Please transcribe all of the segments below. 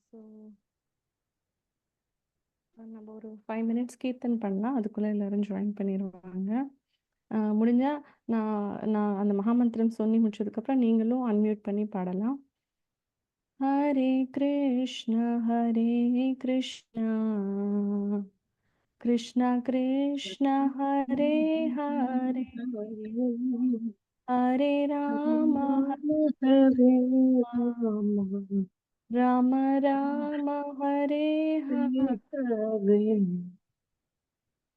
So நம்ம ஒரு 5 minutes kirtan பண்ணலாம். அதுக்குள்ள எல்லாரும் ஜாயின் பண்ணிருவாங்க. முடிஞ்சா நான் நான் அந்த மகாமந்திரம் சொல்லி முடிச்சதுக்கப்புறம் நீங்களும் அன்மியூட் பண்ணி பாடலாம். ஹரே கிருஷ்ணா கிருஷ்ணா கிருஷ்ணா ஹரே ஹரே ஹரே ராம ஹரே ராம ராம ஹரே ஹரே.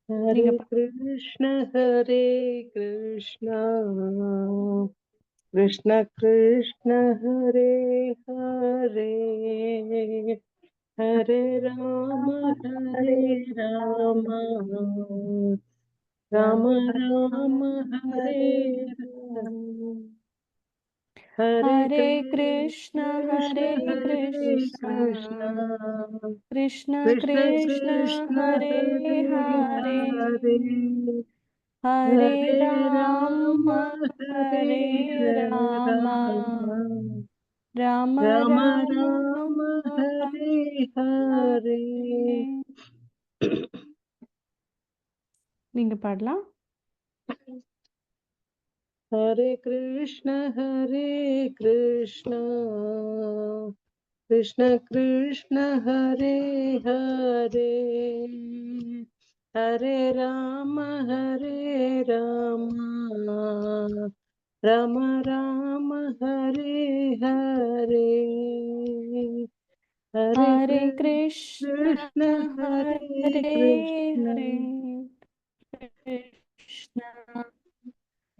ஹரே நீங்க கிருஷ்ண கிருஷ்ண கிருஷ்ண ஹரே ஹரே ஹரே ராம ராம ராம ராம ஹரே ஹரே கிருஷ்ண கிருஷ்ண கிருஷ்ண கிருஷ்ண கிருஷ்ண கிருஷ்ண ஹரே ஹரே ஹரே ஹரே ஹரே ஹரே ராம ராம ஹரே ஹரே ராம ராம ராம ராம ராம ஹரே ஹரே. ஹரே. நீங்க பாடலாம். ஹரே கிருஷ்ண கிருஷ்ண கிருஷ்ண ஹரே ஹரே ஹரே ராம ராம ராம ராம ஹரே ஹரே ஹரே கிருஷ்ண கிருஷ்ண ஹரே கிருஷ்ண ஹரே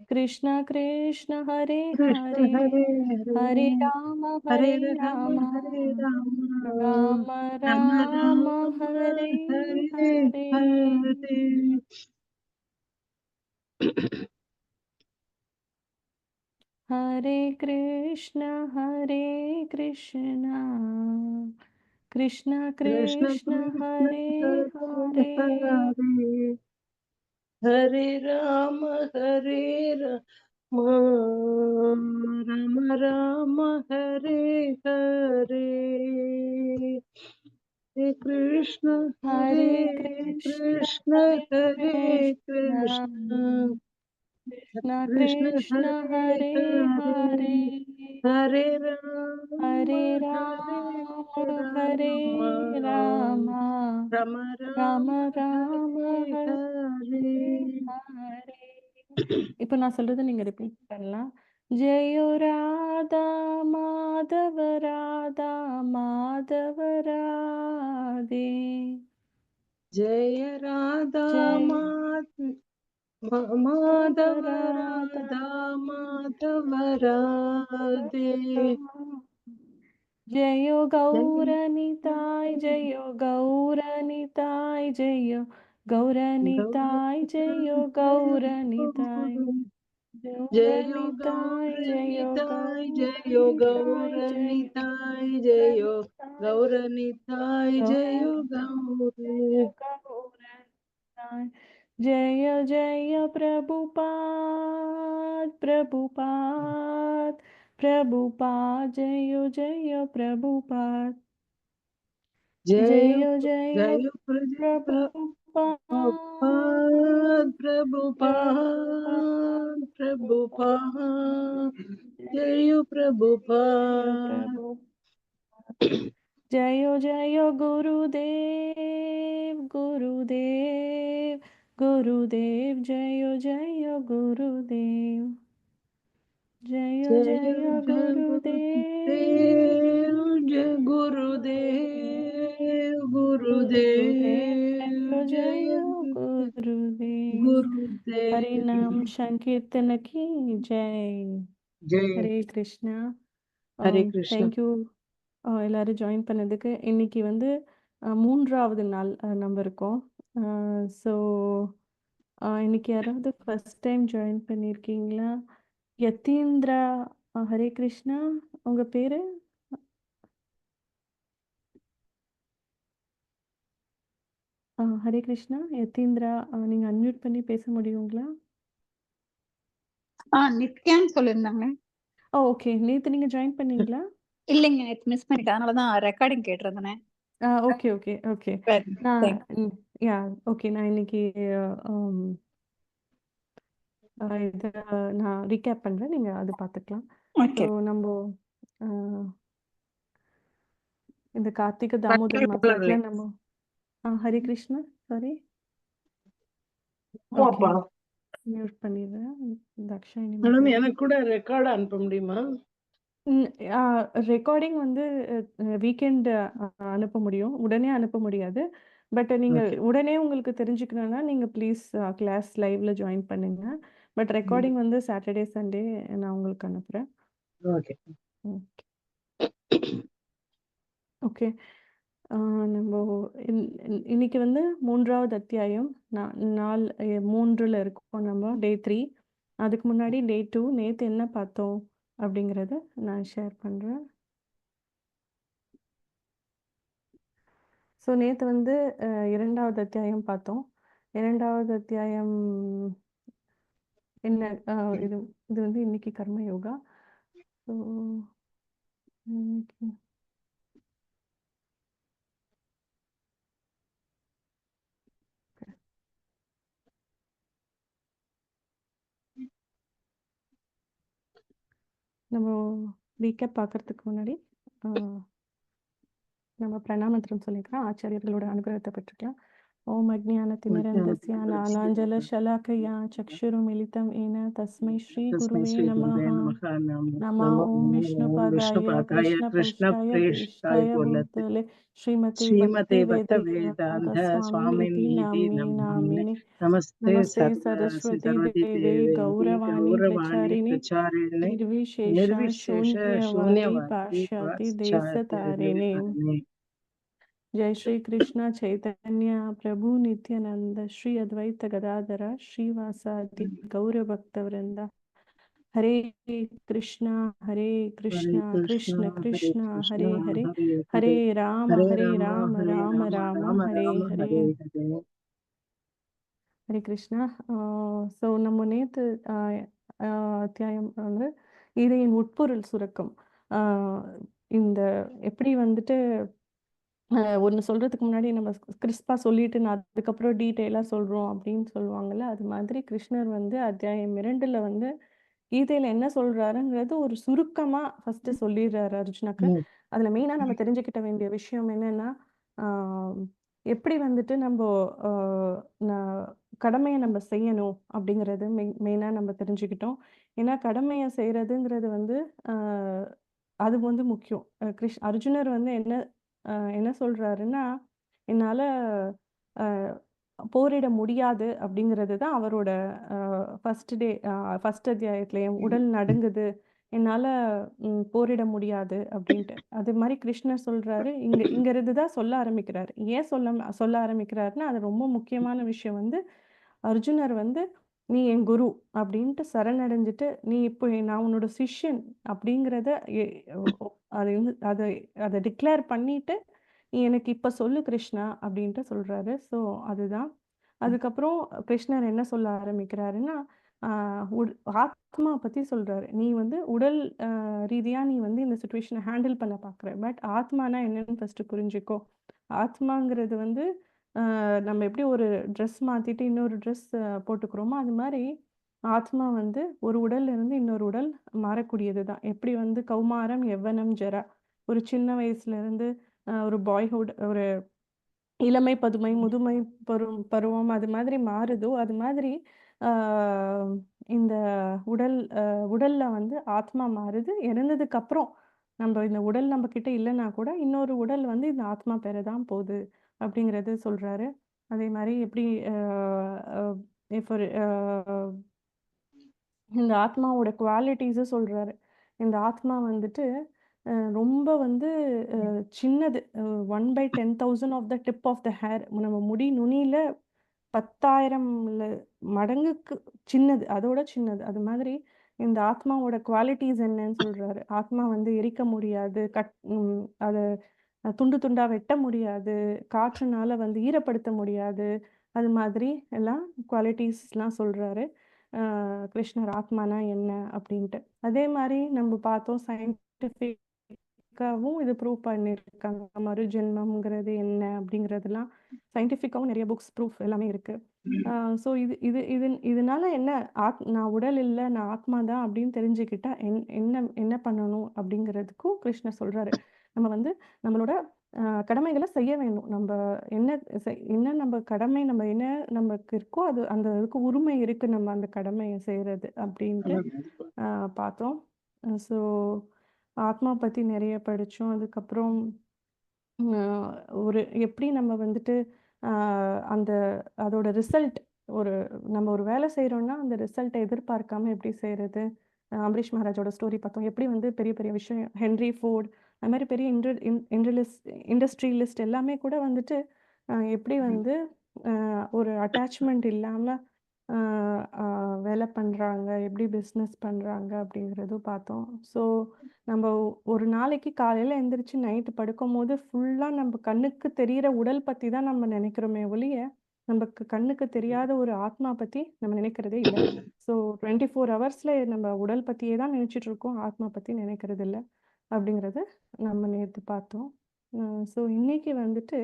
கிருஷ்ண கிருஷ்ண ஹரே கிருஷ்ண ஹரே ஹரே ஹரே ஹரே ராம ராம ராம ராம ராம ராம ஹரே ஹரே ஹரே. ஹரே. ஹரே கிருஷ்ண கிருஷ்ண கிருஷ்ண கிருஷ்ண கிருஷ்ண ஹரே ஹரே ஹரே ஹரே ஹரே ராம ராம ராம ராம ஹரே ஹரே ஹரே கிருஷ்ண ஹரே கிருஷ்ண ஹரே கிருஷ்ண கிருஷ்ண கிருஷ்ண ஹரே ஹரே ஹரே ஹரே ஹரே ராம ஹரே ஹரே ராம ஹரே ராம ராம ராம ராம ராம ராம ஹரே ஹரே ஹரே. ஹரே. இப்போ நான் சொல்றதை நீங்க ரிப்பீட் பண்ணலாம். ஜெயோ ராதா மாதவ ராதா மாதவ ராதே ஜெய ராதா ஜெய மாதவ ராதா ராதா மாதவ ராதே. ஜெயோ கௌரனிதாய் ஜெயோ கௌரனிதாய் ஜெயோ கௌரனிதாய் ஜெயோ கௌரனிதாய் ஜெயோ கௌரனிதாய் ஜெயோ கௌரநிதாய் ஜெயோ கௌரனிதாய் ஜெயோ கௌரநிதாய் ஜெயோ கௌரனிதாய் கௌரநிதாய் ஜெயோ கௌர. जय जय प्रभुपाद प्रभुपाद प्रभुपाद जय प्रभुपाद जय जय जय प्रभुपाद प्रभुपाद प्रभुपाद जय प्रभुपाद. जय जय गुरुदेव गुरुदेव गुरुदेव जय जय गुरुदेव जय जय गुरुदेव जय गुरुदेव गुरुदेव जय जय गुरुदेव गुरुदेव. हरि नाम संकीर्तन की जय. जय हरे कृष्णा. हरे कृष्णा. தேங்க்யூ எல்லாரும் ஜாயின் பண்ணதுக்கு. இன்னைக்கு வந்து 3வது நாள் நம்ம இருக்கோம். ஸோ இன்னைக்கு யாராவது ஃபர்ஸ்ட் டைம் ஜாயின் பண்ணியிருக்கீங்களா? யதீந்திரா. ஹரே கிருஷ்ணா. உங்க பேரு? ஹரே கிருஷ்ணா. யதீந்திரா, நீங்க அன்மியூட் பண்ணி பேச முடியுங்களா? நித்யான்னு சொல்லியிருந்தாங்க. ஓகே. நேத்து நீங்க ஜாயின் பண்ணீங்களா? இல்லைங்க. நேத்து மிஸ் பண்ணிட்டேன். அதனால தான் ரெக்கார்டிங் கேட்டிருந்தேனே. Okay, okay, okay. சரி. நான் தேங்க் யா ஓகே. நான் இன்னைக்கு அம் இத நான் ரீகேப் பண்றேன். நீங்க அது பார்த்துக்கலாம். So okay. நம்ப அ இந்த கார்த்திகை தாமோதர கட்டாயம் மாசத்துல இல்ல. நம்ம ஹரே கிருஷ்ணா சாரி. ஓகே. ஆமாப்பா. மியூட் பண்ணிடுறேன். தாக்ஷாயினி மேடம் மாதாஜி. எனக்கு கூட ரெக்கார்ட் அனுப்ப முடியுமா? ரெக்கார்டிங் வந்து வீக்கெண்ட் அனுப்ப முடியும். உடனே அனுப்ப முடியாது. பட் நீங்க ஓகே. உடனே உங்களுக்கு தெரிஞ்சுக்கணும்னா நீங்க ப்ளீஸ் கிளாஸ் லைவ்ல ஜாயின் பண்ணுங்க. பட் ரெக்கார்டிங் வந்து சாட்டர்டே, சண்டே நான் உங்களுக்கு அனுப்புறேன். ஓகே. ஓகே. நம்ம இன்னைக்கு வந்து 3வது அத்தியாயம். நாள் 3ல இருக்கோம் நம்ம. டே 3. அதுக்கு முன்னாடி டே 2 நேத்து என்ன பார்த்தோம் அப்படிங்கிறத நான் ஷேர் பண்றேன். ஸோ நேத்து வந்து 2வது அத்தியாயம் பார்த்தோம். 2வது அத்தியாயம் என்ன இது இது வந்து இன்னைக்கு கர்ம யோகா. ஸோ இன்னைக்கு நம்ம ரீகேப் பார்க்கறதுக்கு முன்னாடி நம்ம பிரணாமந்திரம் சொல்லிக்கலாம். ஆச்சாரியர்களோட அனுகிரகத்தை பெற்றுக்கலாம். ஓம் அஜ்ஞானதிமிரந்தஸ்ய ஞானாஞ்சல ஷலாக்கயா சக்ஷுருமிலிதம் ஏன தஸ்மை ஸ்ரீ तस्मै குருவே श्रीगुरुवे நமः. नमः நம नमो ஓம் ओम விஷ்ணுபாதாய विष्णुपादाय கிருஷ்ணபக்ஷாய कृष्णप्रेष्ठाय கேஷ்டாய बोलते பூதலே ஸ்ரீமதே श्रीमते பக்தி भक्त வேதாந்த वेदांत சுவாமி स्वामिनी இதி इति நாம்னே नमामि நாமினே. नमस्ते நமஸ்தே श्री சரஸ்வதி सरस्वती தேவே देवे கௌரவாணி गौरवाणी பிரச்சாரிணி प्रचारिणे நிர்விசேஷ निर्विशेष शून्यवादी शून्यवादी पाश्चाती देशतारिणे. वाचार्य जय श्री कृष्ण चैतन्य प्रभु नित्यानंद श्री अद्वैत गदाधर श्रीवासादि गौर भक्त वृंद. हरे कृष्णा हरे कृष्ण कृष्णा कृष्ण हरे कृष्ण कृष्णा हरे हरे हरे हरे हरे राम हरे राम राम हरे राम हरे. हरे हरे ஹரே கிருஷ்ணா. ஸோ நம்ம நேற்று அத்தியாயம் வந்து இதையின் உட்பொருள் சுரக்கம். இந்த எப்படி வந்துட்டு ஒன்று சொல்கிறதுக்கு முன்னாடி நம்ம கிறிஸ்பாக சொல்லிட்டு நான் அதுக்கப்புறம் டீட்டெயிலாக சொல்கிறோம் அப்படின்னு சொல்லுவாங்கள்ல, அது மாதிரி கிருஷ்ணர் வந்து அத்தியாயம் 2ல் வந்து கீதையில் என்ன சொல்கிறாருங்கிறது ஒரு சுருக்கமாக ஃபஸ்ட்டு சொல்லிடுறாரு அர்ஜுனாக்கு. அதில் மெயினாக நம்ம தெரிஞ்சுக்கிட்ட வேண்டிய விஷயம் என்னென்னா, எப்படி வந்துட்டு நம்ம கடமையை நம்ம செய்யணும் அப்படிங்கிறது மெயினாக நம்ம தெரிஞ்சுக்கிட்டோம். ஏன்னா கடமையை செய்கிறதுங்கிறது வந்து அது வந்து முக்கியம். அர்ஜுனர் வந்து என்ன சொல்றாருன்னா, என்னால அ போரிட முடியாது அப்படிங்கிறது தான் அவரோட ஃபர்ஸ்ட் அத்தியாயத்தில என் உடல் நடுங்குது. என்னால போரிட முடியாது அப்படின்ட்டு. அது மாரி கிருஷ்ணர் சொல்றாரு. இங்க இருந்து தான் சொல்ல ஆரம்பிக்கிறாரு. ஏன் சொல்ல ஆரம்பிக்கிறாருன்னா, அது ரொம்ப முக்கியமான விஷயம் வந்து, அர்ஜுனர் வந்து "நீ என் குரு" அப்படின்ட்டு சரணடைஞ்சுட்டு, "நீ இப்போ நான் உன்னோட சிஷ்யன்" அப்படிங்கிறத எ ஒ அது வந்து அத டிக்ளேர் பண்ணிட்டு, "நீ எனக்கு இப்ப சொல்லு கிருஷ்ணா" அப்படின்ட்டு சொல்றாரு. ஸோ அதுதான். அதுக்கப்புறம் கிருஷ்ணர் என்ன சொல்ல ஆரம்பிக்கிறாருன்னா, ஆ உட் ஆத்மா பத்தி சொல்றாரு. "நீ வந்து உடல் ரீதியா நீ வந்து இந்த சிச்சுவேஷன ஹேண்டில் பண்ண பார்க்குற. பட் ஆத்மானா என்னன்னு ஃபர்ஸ்ட்டு புரிஞ்சுக்கோ. ஆத்மாங்கிறது வந்து நம்ம எப்படி ஒரு ட்ரெஸ் மாத்திட்டு இன்னொரு ட்ரெஸ் போட்டுக்கிறோமோ, அது மாரி ஆத்மா வந்து ஒரு உடல்ல இருந்து இன்னொரு உடல் மாறக்கூடியது தான். எப்படி வந்து கௌமாரம், யவ்வனம், ஜரா. ஒரு சின்ன வயசுல இருந்து ஒரு பாய்ஹுட், ஒரு இளமை, பதுமை, முதுமை பருவம் அது மாதிரி மாறுதோ, அது மாதிரி ஆ இந்த உடல்ல வந்து ஆத்மா மாறுது. இறந்ததுக்கப்புறம் இந்த உடல் நம்மகிட்ட இல்லன்னா கூட, இன்னொரு உடல் வந்து இந்த ஆத்மா பெற தான் போது அப்படிங்கிறது சொல்றாரு. அதே மாரி எப்படி அ அ இப்போ இந்த ஆத்மாவோட குவாலிட்டீஸ சொல்றாரு. இந்த ஆத்மா வந்துட்டு ரொம்ப வந்து சின்னது. 1/10,000 of the tip of the hair. நம்ம முடி நுனியில 10,000 மடங்குக்கு சின்னது. அதோட சின்னது. அது மாதிரி இந்த ஆத்மாவோட குவாலிட்டீஸ் என்னன்னு சொல்றாரு. ஆத்மா வந்து எரிக்க முடியாது. அத துண்டு துண்டா வெட்ட முடியாது. காற்றுனால வந்து ஈரப்படுத்த முடியாது. அது மாதிரி எல்லாம் குவாலிட்டீஸ்லாம் சொல்றாரு. கிருஷ்ணர் ஆத்மானா என்ன அப்படின்ட்டு. அதே மாரி நம்ம பார்த்தோம் சயின்டிஃபிக் சயின்டிஃபிக்காவும் இது ப்ரூவ் பண்ணியிருக்காங்க. மறுஜென்மம்ங்கிறது என்ன அப்படிங்கிறதெல்லாம் சயின்டிஃபிக்காவும் நிறைய புக்ஸ் ப்ரூஃப் எல்லாமே இருக்கு. ஸோ இதனால என்ன நான் உடல் இல்லை, நான் ஆத்மா தான் அப்படின்னு தெரிஞ்சுக்கிட்டா என்ன என்ன பண்ணணும் அப்படிங்கிறதுக்கும் கிருஷ்ணர் சொல்றாரு. நம்ம வந்து நம்மளோட கடமைகளை செய்ய வேணும். நம்ம என்ன என்ன நம்ம கடமை, நம்ம என்ன நமக்கு இருக்கோ அது அந்த இதுக்கு உரிமை இருக்கு, நம்ம அந்த கடமையை செய்யறது அப்படின்ட்டு பார்த்தோம். ஸோ ஆத்மா பத்தி நிறைய படிச்சோம். அதுக்கப்புறம் ஒரு எப்படி நம்ம வந்துட்டு அந்த அதோட ரிசல்ட், நம்ம ஒரு வேலை செய்கிறோம்னா அந்த ரிசல்ட்டை எதிர்பார்க்காம எப்படி செய்கிறது. அம்பரீஷ் மகாராஜோட ஸ்டோரி பார்த்தோம். எப்படி வந்து பெரிய பெரிய விஷயம் ஹென்ரி ஃபோர்ட் அது மாதிரி பெரிய இண்டஸ்ட்ரியலிஸ்ட் எல்லாமே கூட வந்துட்டு எப்படி வந்து ஒரு அட்டாச்மெண்ட் இல்லாமல் வேலை பண்ணுறாங்க, எப்படி பிஸ்னஸ் பண்ணுறாங்க அப்படிங்கிறதும் பார்த்தோம். ஸோ நம்ம ஒரு நாளைக்கு காலையில் எந்திரிச்சு நைட்டு படுக்கும் போது ஃபுல்லாக நம்ம கண்ணுக்கு தெரிகிற உடல் பற்றி தான் நம்ம நினைக்கிறோமே ஒழிய நமக்கு கண்ணுக்கு தெரியாத ஒரு ஆத்மா பற்றி நம்ம நினைக்கிறதே இல்லை. ஸோ 24 ஹவர்ஸில் நம்ம உடல் பற்றியே தான் நினச்சிட்டு இருக்கோம், ஆத்மா பற்றி நினைக்கிறது இல்லை அப்படிங்கிறத நம்ம நேற்று பார்த்தோம். ஸோ இன்னைக்கு வந்துட்டு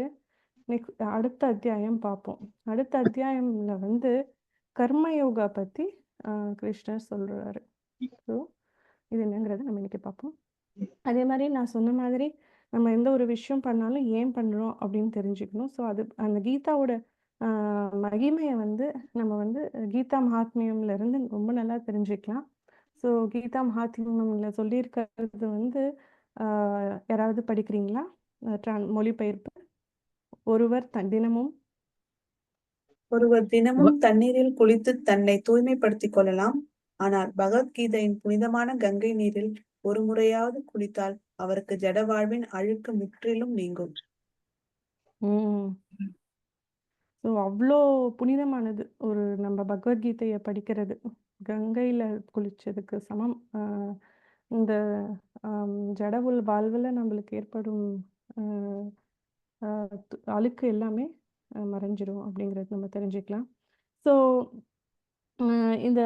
அடுத்த அத்தியாயம் பார்ப்போம். அடுத்த அத்தியாயம்ல வந்து கர்மயோகா பற்றி கிருஷ்ணர் சொல்கிறாரு. ஸோ இது என்னங்கிறத நம்ம இன்னைக்கு பார்ப்போம். அதே மாதிரி நான் சொன்ன மாதிரி நம்ம எந்த ஒரு விஷயம் பண்ணாலும் ஏன் பண்ணுறோம் அப்படின்னு தெரிஞ்சுக்கணும். ஸோ அது அந்த கீதாவோட மகிமையை வந்து நம்ம வந்து கீதா மகாத்மியம்ல இருந்து ரொம்ப நல்லா தெரிஞ்சுக்கலாம். ஸோ கீதா மகாத்மியம்ல சொல்லியிருக்கிறது வந்து யாராவது படிக்கிறீங்களா? மொழிபெயர்ப்பு. ஒருவர் தினமும் தண்ணீரில் குளித்து தன்னை தூய்மைப்படுத்திக் கொள்ளலாம். ஆனால் பகவத்கீதையின் புனிதமான கங்கை நீரில் ஒரு முறையாவது குளித்தால் அவருக்கு ஜட வாழ்வின் அழுக்கு முற்றிலும் நீங்கும். ஸோ அவ்வளோ புனிதமானது ஒரு நம்ம பகவத்கீதையை படிக்கிறது. கங்கையில் குளிச்சதுக்கு சமம். இந்த ஜடவுள் வாழ்வில் நம்மளுக்கு ஏற்படும் அழுக்கு எல்லாமே மறைஞ்சிடும் அப்படிங்கிறது நம்ம தெரிஞ்சுக்கலாம். ஸோ இந்த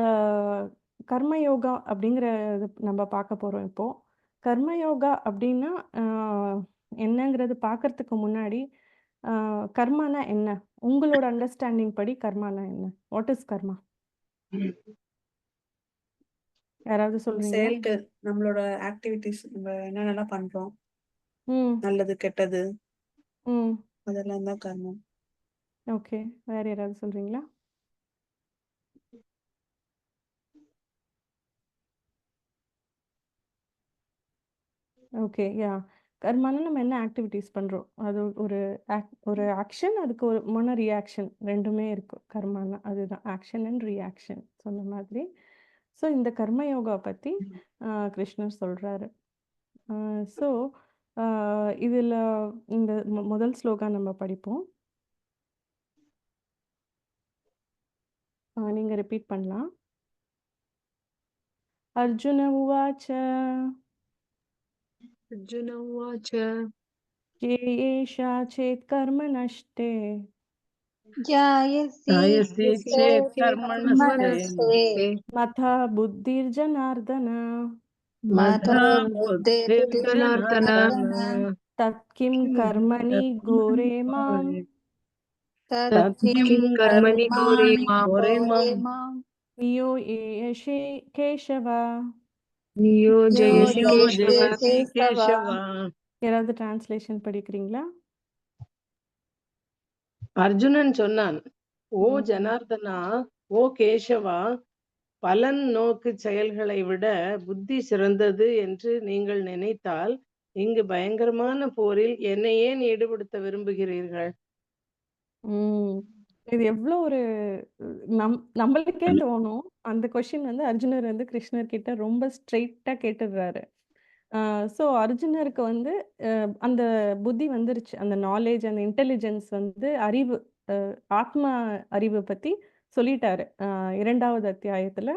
கர்மயோகா அப்படிங்கிறத நம்ம பார்க்க போகிறோம் இப்போது. கர்மயோகா அப்படின்னா என்னங்கிறது பார்க்கறதுக்கு முன்னாடி கர்மானா என்ன, உங்களோட அண்டர்ஸ்டாண்டிங் படி கர்மானா என்ன? வாட் இஸ் கர்மா? யாராவது சொல்றீங்க? செயல்கள், நம்மளோட ஆக்டிவிட்டிஸ், நம்ம என்னென்னலாம் பண்றோம், நல்லது கெட்டது, அதெல்லாம் தான் கர்மம். ஓகே, வேற யாராவது சொல்றீங்களா? ஓகே, யா. கர்மானா நம்ம என்ன ஆக்டிவிட்டீஸ் பண்ணுறோம், அது ஒரு ஆக்ஷன், அதுக்கு ஒரு முன்ன ரியாக்ஷன் ரெண்டுமே இருக்கும். கர்மானா அதுதான் ஆக்ஷன் அண்ட் ரியாக்ஷன் சொன்ன மாதிரி. ஸோ இந்த கர்மயோகா பற்றி கிருஷ்ணர் சொல்கிறாரு. ஸோ இதில் இந்த முதல் ஸ்லோகா நம்ம படிப்போம். நீங்கள் ரிப்பீட் பண்ணலாம். அர்ஜுன உவாச்ச ஏஷா சேத் கர்ம நஷ்டே जायसि चेत् कर्मणस्ते மதா புத்திர் ஜனார்தன मता बुद्धिर्जनार्दन தத்கிம் கர்மணி கோரே மாம் तत्किं कर्मणि घोरे मां நியோஜயசி கேசவா. नियोजयसि केशव. யாராவது டிரான்ஸ்லேஷன் படிக்கிறீங்களா? அர்ஜுனன் சொன்னான், ஓ ஜனார்தனா, ஓ கேசவா, பலன் நோக்கு செயல்களை விட புத்தி சிறந்தது என்று நீங்கள் நினைத்தால் இங்கு பயங்கரமான போரில் என்னை ஏன் ஈடுபடுத்த விரும்புகிறீர்கள்? இது எவ்வளோ ஒரு நம்மளுக்கே தோணும். அந்த கொஸ்டின் வந்து அர்ஜுனர் வந்து கிருஷ்ணர் கிட்ட ரொம்ப ஸ்ட்ரெயிட்டா கேட்டுடுறாரு. ஸோ அர்ஜுனருக்கு வந்து அந்த புத்தி வந்துருச்சு, அந்த நாலேஜ், அந்த இன்டெலிஜென்ஸ் வந்து அறிவு, ஆத்மா அறிவு பற்றி சொல்லிட்டாரு. 2வது அத்தியாயத்தில்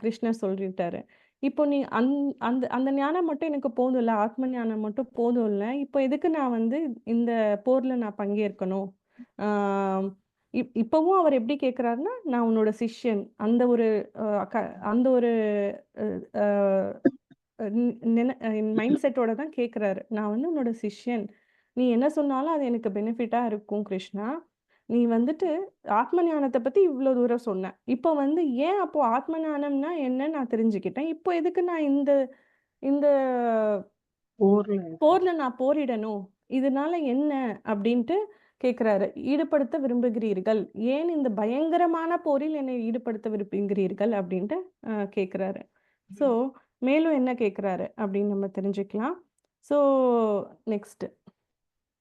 கிருஷ்ணர் சொல்லிட்டாரு. இப்போ நீ அந்த அந்த ஞானம் மட்டும் எனக்கு போதும் இல்லை, ஆத்ம ஞானம் மட்டும் போதும் இல்லை, இப்போ எதுக்கு நான் வந்து இந்த போரில் நான் பங்கேற்கணும்? இப்போவும் அவர் எப்படி கேட்குறாருன்னா, நான் உன்னோட சிஷ்யன், அந்த ஒரு அந்த ஒரு மைண்ட் செட்டோட தான் கேட்குறாரு. நான் வந்து உன்னோட சிஷ்யன். நீ என்ன சொன்னாலும் அது எனக்கு பெனிஃபிட்டா இருக்கும் கிருஷ்ணா. நீ வந்துட்டு ஆத்ம ஞானத்த பத்தி இவ்ளோ தூரம் சொன்ன. இப்போ வந்து ஏன் அப்போ ஆத்ம ஞானம்னா என்னன்னு நான் தெரிஞ்சுக்கிட்டேன். இப்போ எதுக்கு நான் இந்த இந்த ஊர்ல போர்ல நான் போரிடணும். இதனால என்ன அப்படின்ட்டு கேட்குறாரு. ஈடுபடுத்த விரும்புகிறீர்கள். ஏன் இந்த பயங்கரமான போரில் என்னை ஈடுபடுத்த விரும்புகிறீர்கள் அப்படின்ட்டு கேட்குறாரு. ஸோ மேலும் என்ன கேட்குறாரு அப்படின்னு நம்ம தெரிஞ்சுக்கலாம். ஸோ நெக்ஸ்ட்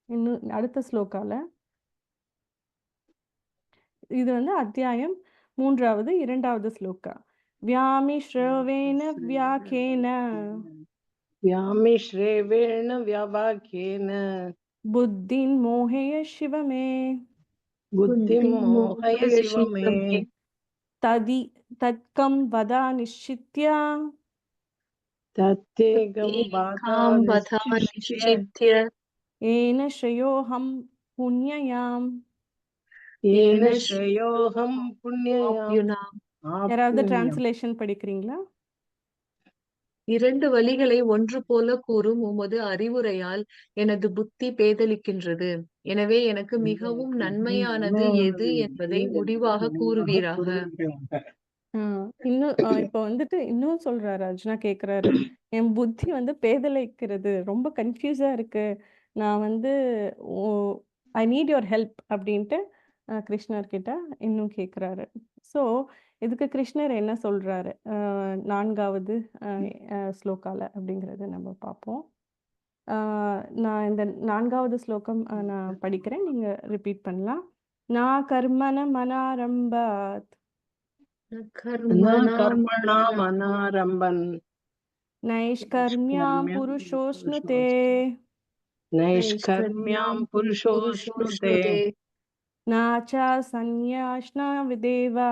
இன்னும் அடுத்த ஸ்லோகால இது வந்து அத்தியாயம் 3வது 2வது ஸ்லோகா. வியாமிஸ்ரவேன வியாக்கேன व्यामिश्रेवेण व्यावाक्येन புத்தின் மோகய சிவமே बुद्धिं मोहय शिव मे ததி தத்கம் வதா நிச்சித்யா तत्तेकं वादा निश्चित्य ஏன ஸ்ரேயோஹம் புண்ணியாம். येन श्रेयोऽहं पुण्ययाम् யாராவது आप्नुयाम्. டிரான்ஸ்லேஷன் படிக்கிறீங்களா? இரண்டு வழிகளை ஒன்று போல கூறும் உமது அறிவுரையால் எனது புத்தி பேதலிக்கின்றது. எனவே எனக்கு மிகவும் நன்மையானது எது என்பதை முடிவாக கூறுவீராக. இன்னும் இப்போ வந்துட்டு இன்னும் சொல்றாரு. அர்ஜுனா கேட்குறாரு, என் புத்தி வந்து பேதலிக்கிறது, ரொம்ப கன்ஃபியூஸா இருக்கு. நான் வந்து ஐ நீட் யுவர் ஹெல்ப் அப்படின்ட்டு கிருஷ்ணர் கிட்ட இன்னும் கேட்குறாரு. ஸோ இதுக்கு கிருஷ்ணர் என்ன சொல்றாரு 4வது ஸ்லோகால அப்படிங்கிறத நம்ம பார்ப்போம். நான் இந்த 4வது ஸ்லோகம் நான் படிக்கிறேன், நீங்க ரிப்பீட் பண்ணலாம். நான் கர்மன மனாரம்பாத் न कर्मणाम् अनारम्भन् நைஷ்கர்மியாம் புருஷோஸ்னுதே नैष्कर्म्यां पुरुषोऽश्नुते நாச்சா சந்நியாஷ்னா விதேவா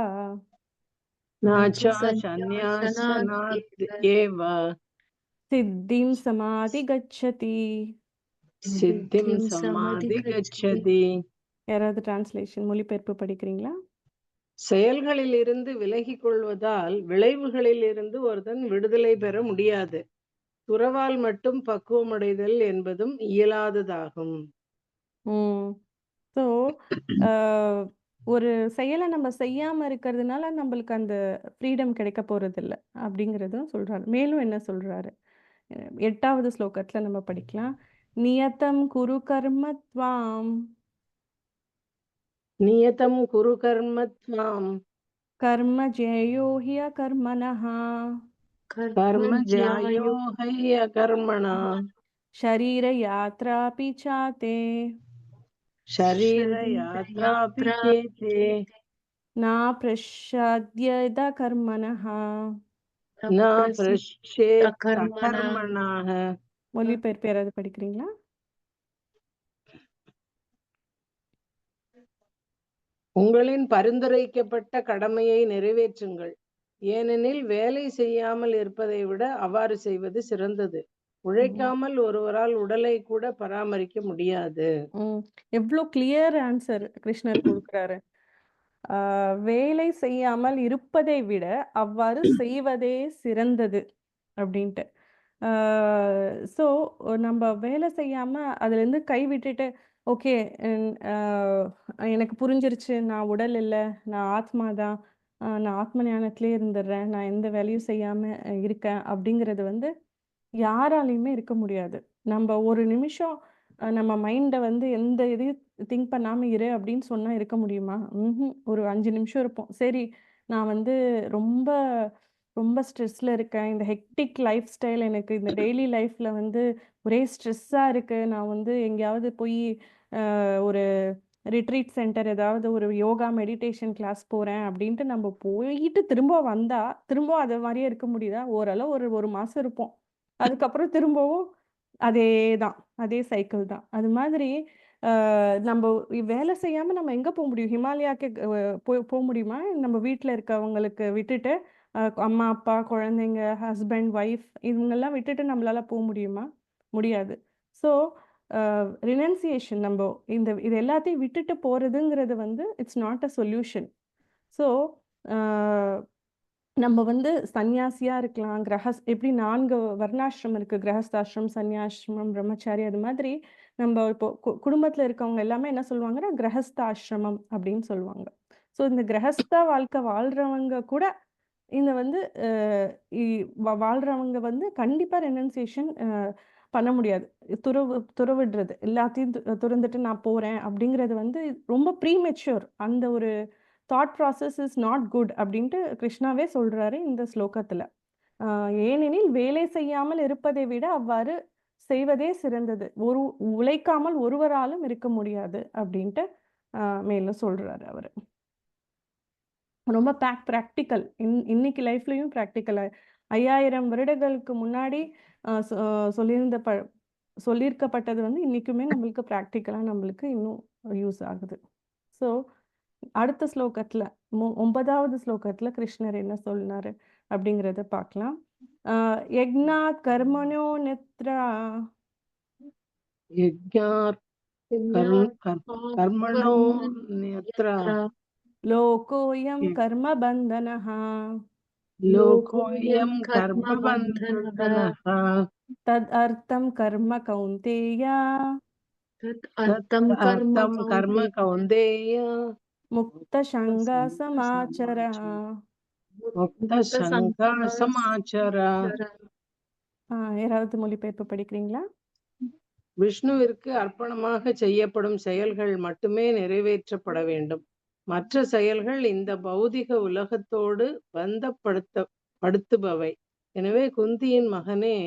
न च सन्न्यासनात् एव சித்திம் சமாதி கச்சதி. सिद्धिं समाधिगच्छति. யாராவது டிரான்ஸ்லேஷன் மொழிபெயர்ப்பு படிக்கிறீங்களா? செயல்களில் இருந்து விலகிக் கொள்வதால் விளைவுகளில் இருந்து ஒருத்தன் விடுதலை பெற முடியாது. துறவால் மட்டும் பக்குவமடைதல் என்பதும் இயலாததாகும். ஸோ ஒரு செயலை நம்ம செய்யாம இருக்கிறதுனால நம்மளுக்கு அந்த ஃப்ரீடம் கிடைக்க போறதில்ல அப்படிங்கிறதும் சொல்றாரு. மேலும் என்ன சொல்றாரு 8வது ஸ்லோகத்துல நம்ம படிக்கலாம். நியதம் குரு கர்மத்வாம் नियतं कुरु कर्म त्वां கர்ம ஜேயோ ஹி அகர்மணஹ कर्म ज्यायो ह्यकर्मणा ஷரீர யாத்ராபி சாதே शरीरयात्रापि चेते நா பிரஷாத்யத கர்மணஹ. न पृच्छेत् अकर्मणः. மொழிபெயர்ப்பு யாராவது படிக்கிறீங்களா? உங்களின் பரிந்துரைக்கப்பட்ட கடமையை நிறைவேற்றுங்கள். ஏனெனில் வேலை செய்யாமல் இருப்பதை விட அவ்வாறு செய்வது சிறந்தது. உழைக்காமல் ஒருவரால் உடலை கூட பராமரிக்க முடியாது. எவ்வளோ கிளியர் ஆன்சர் கிருஷ்ணர் கொடுக்குறாரு. வேலை செய்யாமல் இருப்பதை விட அவ்வாறு செய்வதே சிறந்தது அப்படின்ட்டு. ஸோ நம்ம வேலை செய்யாமல் அதுலேருந்து கை விட்டுட்டு ஓகே எனக்கு புரிஞ்சிருச்சு, நான் உடல் இல்லை, நான் ஆத்மா தான், நான் ஆத்ம ஞானத்திலே இருந்துடுறேன், நான் எந்த வேலையும் செய்யாமல் இருக்கேன் அப்படிங்கிறது வந்து யாராலையுமே இருக்க முடியாது. நம்ம ஒரு நிமிஷம் நம்ம மைண்டை வந்து எந்த இதையும் திங்க் பண்ணாமல் இரு அப்படின்னு சொன்னால் இருக்க முடியுமா? ஒரு 5 நிமிஷம் இருப்போம். சரி, நான் வந்து ரொம்ப ரொம்ப ஸ்ட்ரெஸ்ஸில் இருக்கேன், இந்த ஹெக்டிக் லைஃப் ஸ்டைல், எனக்கு இந்த டெய்லி லைஃப்பில் வந்து ஒரே ஸ்ட்ரெஸ்ஸாக இருக்குது, நான் வந்து எங்கேயாவது போய் ஒரு ரிட்ரீட் சென்டர் ஏதாவது ஒரு யோகா மெடிடேஷன் கிளாஸ் போகிறேன் அப்படின்ட்டு நம்ம போயிட்டு திரும்ப வந்தால் திரும்ப அதை மாதிரியே இருக்க முடியுதா? ஓரளவு ஒரு மாதம் இருப்போம், அதுக்கப்புறம் திரும்பவும் அதே தான், அதே சைக்கிள் தான். அது மாதிரி நம்ம வேலை செய்யாமல் நம்ம எங்கே போக முடியும்? ஹிமாலயாக்கு போக முடியுமா? நம்ம வீட்டில் இருக்கவங்களுக்கு விட்டுட்டு அம்மா அப்பா குழந்தைங்க ஹஸ்பண்ட் ஒய்ஃப் இவங்கெல்லாம் விட்டுட்டு நம்மளால போக முடியுமா? முடியாது. ஸோ ரினன்சியேஷன், நம்ம இது எல்லாத்தையும் விட்டுட்டு போகிறதுங்கிறது வந்து it's not a solution. So நம்ம வந்து சன்னியாசியா இருக்கலாம், எப்படி 4 வர்ணாசிரமம் இருக்கு. கிரகஸ்தாசிரமம், சன்னியாசிரமம், பிரம்மச்சாரி. அது மாதிரி நம்ம இப்போ குடும்பத்துல இருக்கவங்க எல்லாமே என்ன சொல்லுவாங்கன்னா, கிரகஸ்தாசிரமம் அப்படின்னு சொல்லுவாங்க. ஸோ இந்த கிரகஸ்த வாழ்க்கை வாழ்றவங்க கூட இந்த வந்து அஹ், வாழ்றவங்க வந்து கண்டிப்பா ரெனன்சியேஷன் பண்ண முடியாது. துறவிடுறது எல்லாத்தையும் துறந்துட்டு நான் போறேன் அப்படிங்கிறது வந்து ரொம்ப ப்ரீமெச்சூர். அந்த ஒரு thought process is not good அப்படின்ட்டு கிருஷ்ணாவே சொல்றாரு இந்த ஸ்லோகத்துல. ஏனெனில் வேலை செய்யாமல் இருப்பதை விட அவ்வாறு செய்வதே சிறந்தது. உழைக்காமல் ஒருவராலும் இருக்க முடியாது அப்படின்ட்டு மேலும் சொல்றாரு அவரு. ரொம்ப ப்ராக்டிக்கல். இன்னைக்கு லைஃப்லயும் ப்ராக்டிக்கல். 5000 வருடங்களுக்கு முன்னாடி சொல்லியிருந்த சொல்லியிருக்கப்பட்டது வந்து இன்னைக்குமே நம்மளுக்கு ப்ராக்டிக்கலா நம்மளுக்கு இன்னும் யூஸ் ஆகுது. ஸோ அடுத்த ஸ்லோகத்துல 9வது ஸ்லோகத்துல கிருஷ்ணர் என்ன சொன்னாரு அப்படிங்கிறத பார்க்கலாம். யக்ஞாத் கர்மணோ நித்ரா யஜ்ஞாத் கர்மணோ நித்ரா லோகோயம் கர்ம பந்தனஹ லோகோயம் கர்மபந்தனः தத் அர்த்தம் கர்ம கௌந்தேய அர்த்தம் கர்ம தம் கர்ம கௌந்தேய முக்த சங்கா சமாச்சர. முக்த சங்கா சமாச்சர. யாராவது மொழிபெயர்ப்பு படிக்கிறீங்களா? விஷ்ணுவிற்கு அர்ப்பணமாக செய்யப்படும் செயல்கள் மட்டுமே நிறைவேற்றப்பட வேண்டும். மற்ற செயல்கள் இந்த பௌதிக உலகத்தோடு பந்தப்படுத்தப்படுத்துபவை. எனவே குந்தியின் மகனே,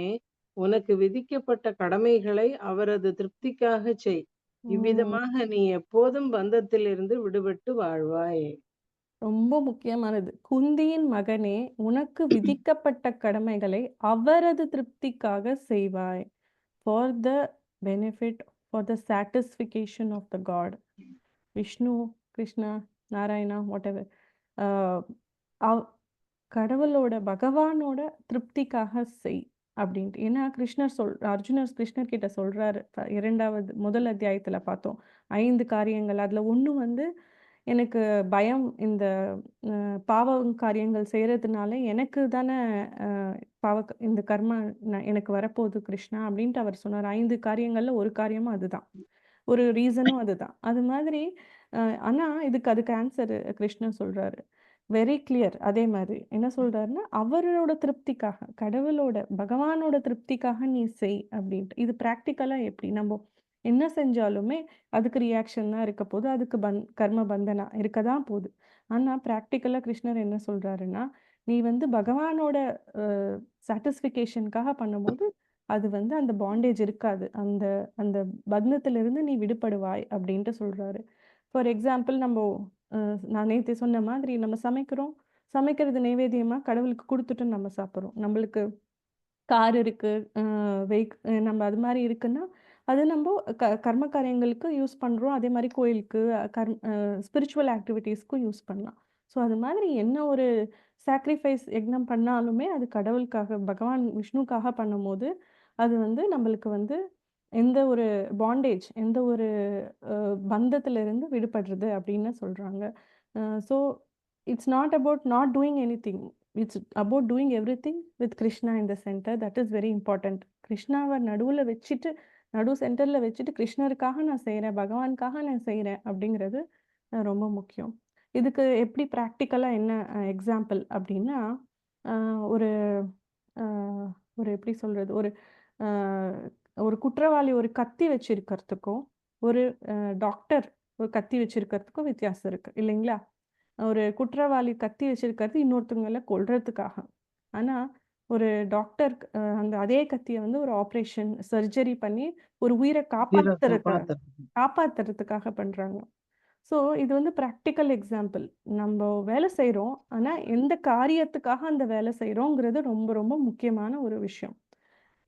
உனக்கு விதிக்கப்பட்ட கடமைகளை அவரது திருப்திக்காக செய். இவ்விதமாக நீ எப்போதும் பந்தத்திலிருந்து விடுபட்டு வாழ்வாய். ரொம்ப முக்கியமானது. குந்தியின் மகனே, உனக்கு விதிக்கப்பட்ட கடமைகளை அவரது திருப்திக்காக செய்வாய். For the benefit, for the satisfaction of the god. Vishnu, Krishna, Narayana, whatever, கடவுளோட பகவானோட திருப்திக்காக செய் அப்படின்ட்டு. ஏன்னா அர்ஜுனர் கிருஷ்ணர் கிட்ட சொல்றாரு. முதல் அத்தியாயத்துல பார்த்தோம் 5 காரியங்கள். அதுல ஒண்ணு வந்து எனக்கு பயம், இந்த பாவ காரியங்கள் செய்யறதுனால எனக்கு தானே இந்த கர்மா எனக்கு வரப்போகுது கிருஷ்ணா அப்படின்ட்டு அவர் சொன்னார். 5 காரியங்கள்ல ஒரு காரியமும் அதுதான், ஒரு ரீசனும் அதுதான். அது மாதிரி ஆனா அதுக்கு ஆன்சர் கிருஷ்ணர் சொல்றாரு வெரி கிளியர். அதே மாதிரி என்ன சொல்றாருன்னா, அவரோட திருப்திக்காக, கடவுளோட பகவானோட திருப்திக்காக நீ செய் அப்படின்ட்டு. இது ப்ராக்டிக்கலா எப்படி நம்ம என்ன செஞ்சாலுமே அதுக்கு ரியாக்ஷன் தான் இருக்க போகுது, அதுக்கு கர்ம பந்தனா இருக்க தான் போகுது. ஆனா ப்ராக்டிக்கலா கிருஷ்ணர் என்ன சொல்றாருன்னா, நீ வந்து பகவானோட சாட்டிஸ்ஃபிகேஷனுக்காக பண்ணும்போது அது வந்து அந்த பாண்டேஜ் இருக்காது, அந்த அந்த பந்தத்திலிருந்து நீ விடுபடுவாய் அப்படின்ட்டு சொல்றாரு. ஃபார் எக்ஸாம்பிள், நம்ம நான் நேற்று சொன்ன மாதிரி நம்ம சமைக்கிறது நைவேத்தியமா கடவுளுக்கு கொடுத்துட்டு நம்ம சாப்பிட்றோம். நம்மளுக்கு கார் இருக்கு, நம்ம அது மாதிரி இருக்குன்னா அது நம்ம கர்ம காரியங்களுக்கு யூஸ் பண்றோம். அதே மாதிரி கோயிலுக்கு, ஸ்பிரிச்சுவல் ஆக்டிவிட்டீஸ்க்கும் யூஸ் பண்ணலாம். ஸோ அது மாதிரி என்ன ஒரு சாக்ரிஃபைஸ் யக்னம் பண்ணாலுமே அது கடவுளுக்காக, பகவான் விஷ்ணுக்காக பண்ணும்போது அது வந்து நம்மளுக்கு வந்து எந்த ஒரு பாண்டேஜ், எந்த ஒரு பந்தத்திலிருந்து விடுபடுறது அப்படின்னு சொல்றாங்க. So it's not about not doing anything, it's about doing everything with Krishna in the centre. That is very important. கிருஷ்ணாவை நடு சென்டர்ல வச்சுட்டு கிருஷ்ணருக்காக நான் செய்கிறேன், பகவானுக்காக நான் செய்கிறேன் அப்படிங்கிறது ரொம்ப முக்கியம். இதுக்கு எப்படி ப்ராக்டிக்கலாக என்ன எக்ஸாம்பிள் அப்படின்னா, ஒரு ஒரு எப்படி சொல்றது, ஒரு குற்றவாளி ஒரு கத்தி வச்சிருக்கிறதுக்கும் ஒரு டாக்டர் ஒரு கத்தி வச்சிருக்கிறதுக்கும் வித்தியாசம் இருக்கு இல்லைங்களா? ஒரு குற்றவாளி கத்தி வச்சிருக்கிறது இன்னொருத்தவங்களை கொல்றதுக்காக. ஆனா ஒரு டாக்டர் அந்த அதே கத்தியை வந்து ஒரு ஆப்ரேஷன் சர்ஜரி பண்ணி ஒரு உயிரை காப்பாத்துறதுக்காக பண்றாங்க. ஸோ இது வந்து ப்ராக்டிக்கல் எக்ஸாம்பிள். நம்ம வேலை செய்கிறோம், ஆனால் எந்த காரியத்துக்காக அந்த வேலை செய்கிறோங்கிறது ரொம்ப ரொம்ப முக்கியமான ஒரு விஷயம்.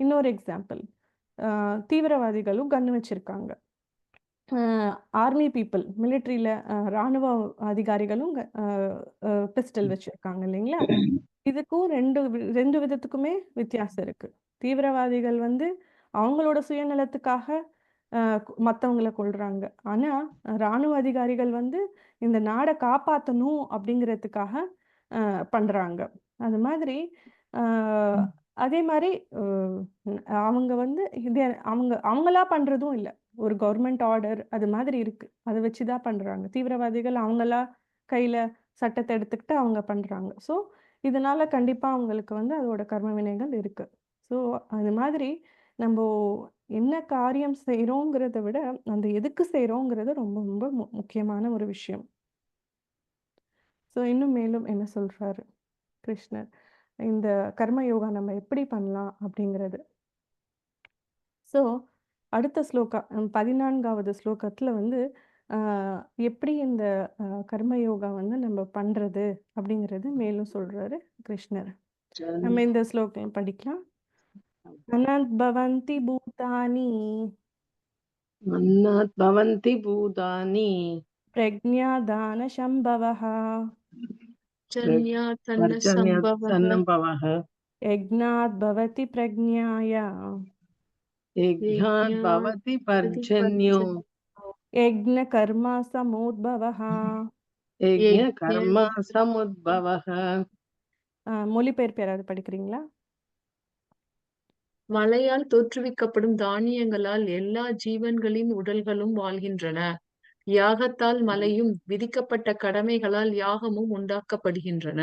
இன்னொரு எக்ஸாம்பிள், தீவிரவாதிகளும் கன் வச்சிருக்காங்க, ஆர்மி பீப்புள், மிலிட்ரியில் இராணுவ அதிகாரிகளும் பிஸ்டல் வச்சிருக்காங்க இல்லைங்களா? இதுக்கும் ரெண்டு விதத்துக்குமே வித்தியாசம் இருக்கு. தீவிரவாதிகள் வந்து அவங்களோட சுயநலத்துக்காக மற்றவங்களை கொள்றாங்க. ஆனா இராணுவ அதிகாரிகள் வந்து இந்த நாடை காப்பாற்றணும் அப்படிங்கிறதுக்காக பண்றாங்க. அது மாதிரி அ அதே மாரி அவங்க வந்து இது அவங்களா பண்றதும் இல்ல. ஒரு கவர்மெண்ட் ஆர்டர் அது மாதிரி இருக்கு. அத வச்சு தான் பண்றாங்க. தீவிரவாதிகள் அவங்களா கையில சட்டத்த எடுத்துக்கிட்டு அவங்க பண்றாங்க. ஸோ, இதனால கண்டிப்பா அவங்களுக்கு வந்து அதோட கர்ம வினைகள் இருக்கு. ஸோ, அது மாதிரி நம்போ என்ன காரியம் செய்றோங்கிறத விட, அந்த எதுக்கு செய்றோங்கிறது ரொம்ப ரொம்ப முக்கியமான ஒரு விஷயம். ஸோ, இன்னும் மேலும் என்ன சொல்றாரு கிருஷ்ணர்? இந்த கர்ம யோகா நம்ம எப்படி பண்ணலாம் அப்படிங்கிறது. ஸோ, அடுத்த ஸ்லோகா 14வது ஸ்லோகத்துல வந்து அ எப்படி இந்த கர்ம யோகா வந்து நம்ம பண்றது அப்படிங்கிறது மேலும் சொல்றாரு கிருஷ்ணர். நம்ம இந்த ஸ்லோகம் படிக்கலாம். அனத் பவந்தி பூதானி மன்னாத் பவந்தி பூதானி பிரக்ஞாதான சம்பவः ஜன்யா தன்ன பர்ஜன்யாத் சம்பவः சன்னம்பவः யஜ்ஞாத் பவதி பிரக்ஞாயா யஜ்ஞாத் பவதி பர்ஜன்யோ யஜ்ஞ கர்மா சமோத்பவः. யஜ்ஞ கர்ம சமுத்பவः. மொழிபெயர்ப்பு யாராவது படிக்கிறீங்களா? மழையால் தோற்றுவிக்கப்படும் தானியங்களால் எல்லா ஜீவன்களின் உடல்களும் வாழ்கின்றன. யாகத்தால் மலையும் விதிக்கப்பட்ட கடமைகளால் யாகமும் உண்டாக்கப்படுகின்றன.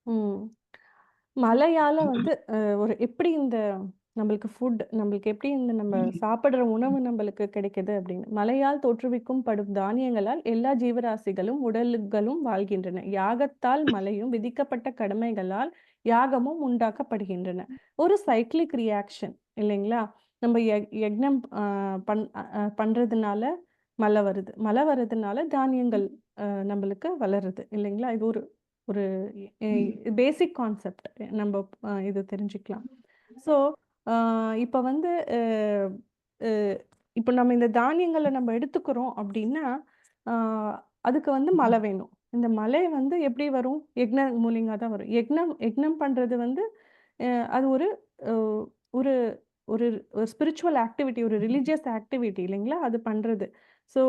ம். மழையால வந்து ஒரு எப்படி இந்த நம்மளுக்கு நம்மளுக்கு எப்படி இந்த நம்ம சாப்பிடுற உணவு நம்மளுக்கு கிடைக்குது அப்படின்னு. மழையால் தோற்றுவிக்கும் படும் தானியங்களால் எல்லா ஜீவராசிகளும் உடல்களும் வாழ்கின்றன. யாகத்தால் மலையும் விதிக்கப்பட்ட கடமைகளால் யாகமும் உண்டாக்கப்படுகின்றன. ஒரு சைக்கிளிக் ரியாக்ஷன் இல்லைங்களா? நம்ம யக்ஞம் பண்றதுனால மழை வருது. மழை வர்றதுனால தானியங்கள் நம்மளுக்கு வளருது இல்லைங்களா? இது ஒரு ஒரு பேசிக் கான்செப்ட் நம்ம இது தெரிஞ்சுக்கலாம். ஸோ இப்போ வந்து இப்போ நம்ம இந்த தானியங்களை நம்ம எடுத்துக்கிறோம் அப்படின்னா அதுக்கு வந்து மழை வேணும். இந்த மழை வந்து எப்படி வரும்? யக்ஞ மூலியமாக தான் வரும். யக்ஞம் பண்ணுறது வந்து அது ஒரு ஒரு ஒரு ஸ்பிரிச்சுவல் ஆக்டிவிட்டி, ஒரு ரிலீஜியஸ் ஆக்டிவிட்டி இல்லைங்களா? அது பண்ணுறது. ஸோ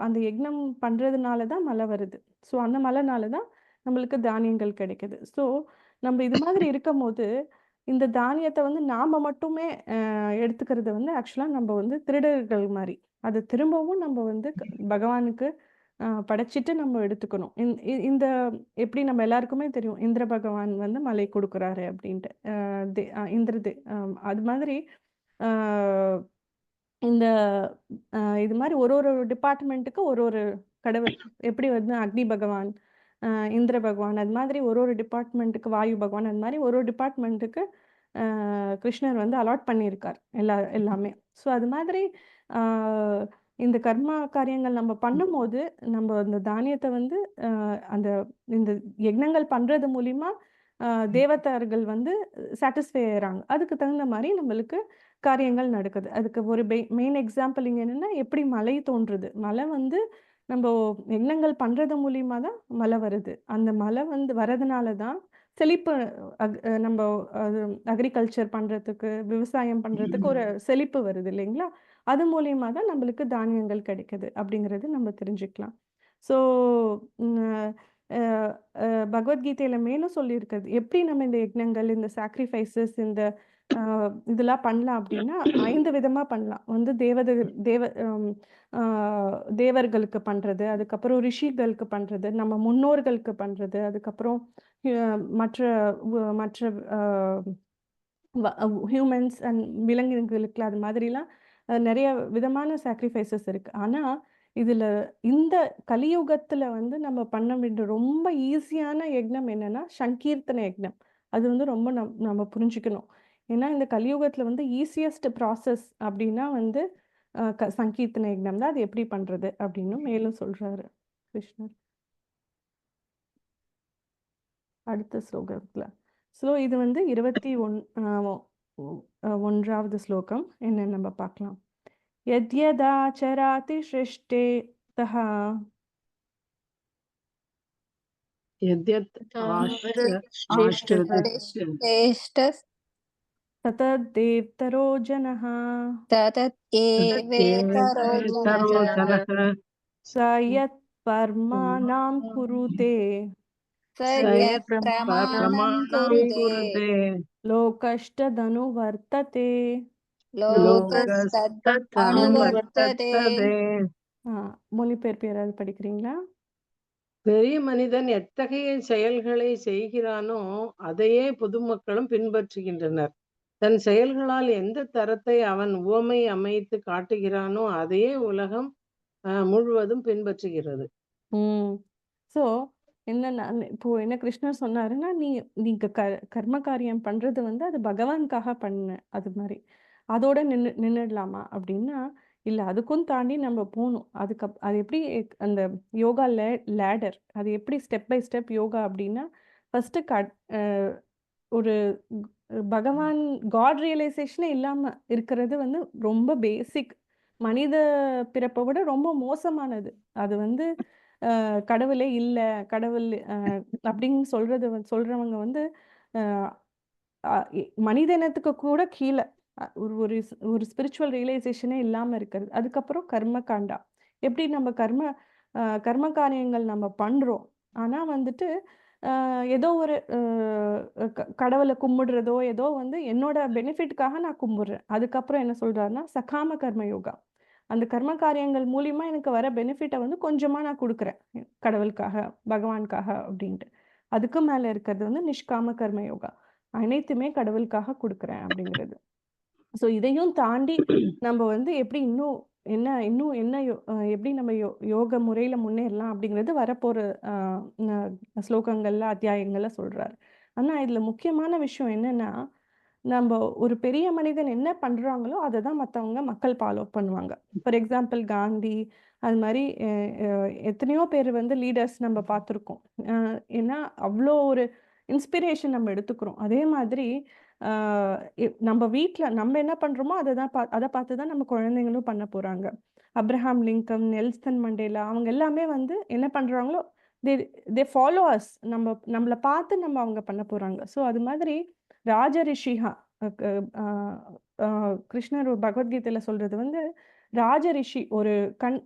அந்த யக்ஞம் பண்ணுறதுனால தான் மழை வருது. ஸோ அந்த மழைனால தான் நம்மளுக்கு தானியங்கள் கிடைக்குது. ஸோ நம்ம இது மாதிரி இருக்கும்போது இந்த தானியத்தை வந்து நாம் மட்டுமே எடுத்துக்கிறது வந்து ஆக்சுவலாக நம்ம வந்து திருடர்கள் மாதிரி. அது திரும்பவும் நம்ம வந்து பகவானுக்கு படைச்சிட்டு நம்ம எடுத்துக்கணும். இந்த எப்படி நம்ம எல்லாருக்குமே தெரியும் இந்திர பகவான் வந்து மழை கொடுக்குறாரு அப்படின்ட்டு. அது மாதிரி இந்த இது மாதிரி ஒரு ஒரு டிபார்ட்மெண்ட்டுக்கு ஒரு ஒரு கடவுள். எப்படி வந்து அக்னி பகவான், இந்திர பகவான், அது மாதிரி ஒரு ஒரு டிபார்ட்மெண்ட்டுக்கு வாயு பகவான், அது மாதிரி ஒரு ஒரு டிபார்ட்மெண்ட்டுக்கு கிருஷ்ணர் வந்து அலாட் பண்ணியிருக்கார் எல்லாமே. ஸோ அது மாதிரி இந்த கர்மா காரியங்கள் நம்ம பண்ணும்போது நம்ம அந்த தானியத்தை வந்து அந்த இந்த யக்னங்கள் பண்ணுறது மூலிமா தேவதார்கள் வந்து சாட்டிஸ்ஃபை ஆகிறாங்க. அதுக்கு தகுந்த மாதிரி நம்மளுக்கு காரியங்கள் நடக்குது. அதுக்கு ஒரு மெயின் எக்ஸாம்பிள் இங்கே என்னென்னா எப்படி மழை தோன்றுது. மழை வந்து நம்ம யக்னங்கள் பண்ணுறது மூலிமா தான் மழை வருது. அந்த மழை வந்து வரதுனால தான் செழிப்பு நம்ம அக்ரிகல்ச்சர் பண்ணுறதுக்கு, விவசாயம் பண்ணுறதுக்கு ஒரு செழிப்பு வருது இல்லைங்களா? அது மூலியமாக தான் நம்மளுக்கு தானியங்கள் கிடைக்குது அப்படிங்கிறது நம்ம தெரிஞ்சுக்கலாம். ஸோ பகவத்கீதையில் மேலும் சொல்லியிருக்கிறது எப்படி நம்ம இந்த யக்னங்கள், இந்த சாக்ரிஃபைசஸ், இந்த இதெல்லாம் பண்ணலாம் அப்படின்னா 5 விதமாக பண்ணலாம். வந்து தேவர்களுக்கு பண்ணுறது, அதுக்கப்புறம் ரிஷிகளுக்கு பண்ணுறது, நம்ம முன்னோர்களுக்கு பண்ணுறது, அதுக்கப்புறம் மற்ற மற்ற ஹியூமன்ஸ் அண்ட் விலங்குகளுக்கு அது மாதிரிலாம் நிறைய விதமான சாக்ரிஃபைசஸ் இருக்குது. ஆனால் இதில் இந்த கலியுகத்தில் வந்து நம்ம பண்ண வேண்டிய ரொம்ப ஈஸியான யக்னம் என்னென்னா சங்கீர்த்தன யக்னம். அது வந்து ரொம்ப நம்ம புரிஞ்சுக்கணும். ஏன்னா இந்த கலியுகத்தில் வந்து ஈஸியஸ்ட் ப்ராசஸ் அப்படின்னா வந்து சங்கீர்த்தன யக்னம் தான். அது எப்படி பண்ணுறது அப்படின்னு மேலும் சொல்கிறாரு கிருஷ்ணர் அடுத்த ஸ்லோகத்தில். ஸோ இது வந்து 21வது ஸ்லோகம் என்னன்னு நம்ம பார்க்கலாம். யத்யதாச்சராதி சிருஷ்டே தஹா தததேவ்தரோ ஜனः स यत् பர்மாணாம் குருதே यत् प्रमाणं प्रमाणं प्रमाणं कुरुते कुरुते लोकष्टदनुवर्तते लोकस्तत् லோகஸ்தனுவர்த்ததே. अनुवर्तते மொழிபெயர்ப்பு யாராவது படிக்கிறீங்களா? பெரிய மனிதன் எத்தகைய செயல்களை செய்கிறானோ அதையே பொதுமக்களும் பின்பற்றுகின்றனர். தன் செயல்களால் எந்த தரத்தை அவன் உவமை அமைத்து காட்டுகிறானோ அதையே உலகம் முழுவதும் பின்பற்றுகிறது. ஸோ என்னன்னா இப்போ என்ன கிருஷ்ணர் சொன்னாருன்னா, நீங்க கர்ம காரியம் பண்றது வந்து அது பகவானுக்காக பண்ணு அது மாதிரி அதோட நின்றுடலாமா அப்படின்னா, இல்லை அதுக்கும் தாண்டி நம்ம போகணும். அது எப்படி அந்த யோகா லேடர் அது எப்படி ஸ்டெப் பை ஸ்டெப் யோகா அப்படின்னா, ஃபர்ஸ்ட் ஒரு பகவான் காட் ரியலைசேஷனே இல்லாம இருக்கிறது வந்து ரொம்ப பேசிக். மனித பிறப்பை விட ரொம்ப மோசமானது. அது வந்து கடவுளே இல்லை கடவுள் அப்படின்னு சொல்றவங்க வந்து மனித இனத்துக்கு கூட கீழே ஒரு ஒரு ஒரு ஸ்பிரிச்சுவல் ரியலைசேஷனே இல்லாமல் இருக்கிறது. அதுக்கப்புறம் கர்ம காண்டா. எப்படி நம்ம கர்ம காரியங்கள் நம்ம பண்ணுறோம், ஆனால் வந்துட்டு ஏதோ ஒரு கடவுளை கும்பிடுறதோ ஏதோ வந்து என்னோட பெனிஃபிட்காக நான் கும்பிடுறேன். அதுக்கப்புறம் என்ன சொல்கிறாருன்னா சகாம கர்ம யோகா. அந்த கர்ம காரியங்கள் மூலிமா எனக்கு வர பெனிஃபிட்டை வந்து கொஞ்சமாக நான் கொடுக்குறேன் கடவுளுக்காக பகவானுக்காக அப்படின்ட்டு. அதுக்கு மேலே இருக்கிறது வந்து நிஷ்காம கர்ம யோகா. அனைத்துமே கடவுளுக்காக கொடுக்குறேன் அப்படிங்கிறது. ஸோ இதையும் தாண்டி நம்ம வந்து எப்படி இன்னும் என்ன எப்படி நம்ம யோக முறையில் முன்னேறலாம் அப்படிங்கிறது வரப்போகிற ஸ்லோகங்கள்ல அத்தியாயங்கள்ல சொல்கிறார். ஆனால் இதில் முக்கியமான விஷயம் என்னென்னா, நம்ம ஒரு பெரிய மனிதன் என்ன பண்ணுறாங்களோ அதை தான் மக்கள் ஃபாலோ பண்ணுவாங்க. ஃபார் எக்ஸாம்பிள் காந்தி, அது மாதிரி எத்தனையோ பேர் வந்து லீடர்ஸ் நம்ம பார்த்துருக்கோம். ஏன்னா அவ்வளோ ஒரு இன்ஸ்பிரேஷன் நம்ம எடுத்துக்கிறோம். அதே மாதிரி நம்ம வீட்டில் நம்ம என்ன பண்ணுறோமோ அதை பார்த்து தான் நம்ம குழந்தைங்களும் பண்ண போகிறாங்க. அப்ரஹாம் லிங்கன், நெல்சன் மண்டேலா அவங்க எல்லாமே வந்து என்ன பண்ணுறாங்களோ தே ஃபாலோ அஸ். நம்மளை பார்த்து அவங்க பண்ண போகிறாங்க. ஸோ அது மாதிரி ராஜரிஷிஹா கிருஷ்ணர் ஒரு பகவத்கீதையில் சொல்கிறது வந்து ராஜரிஷி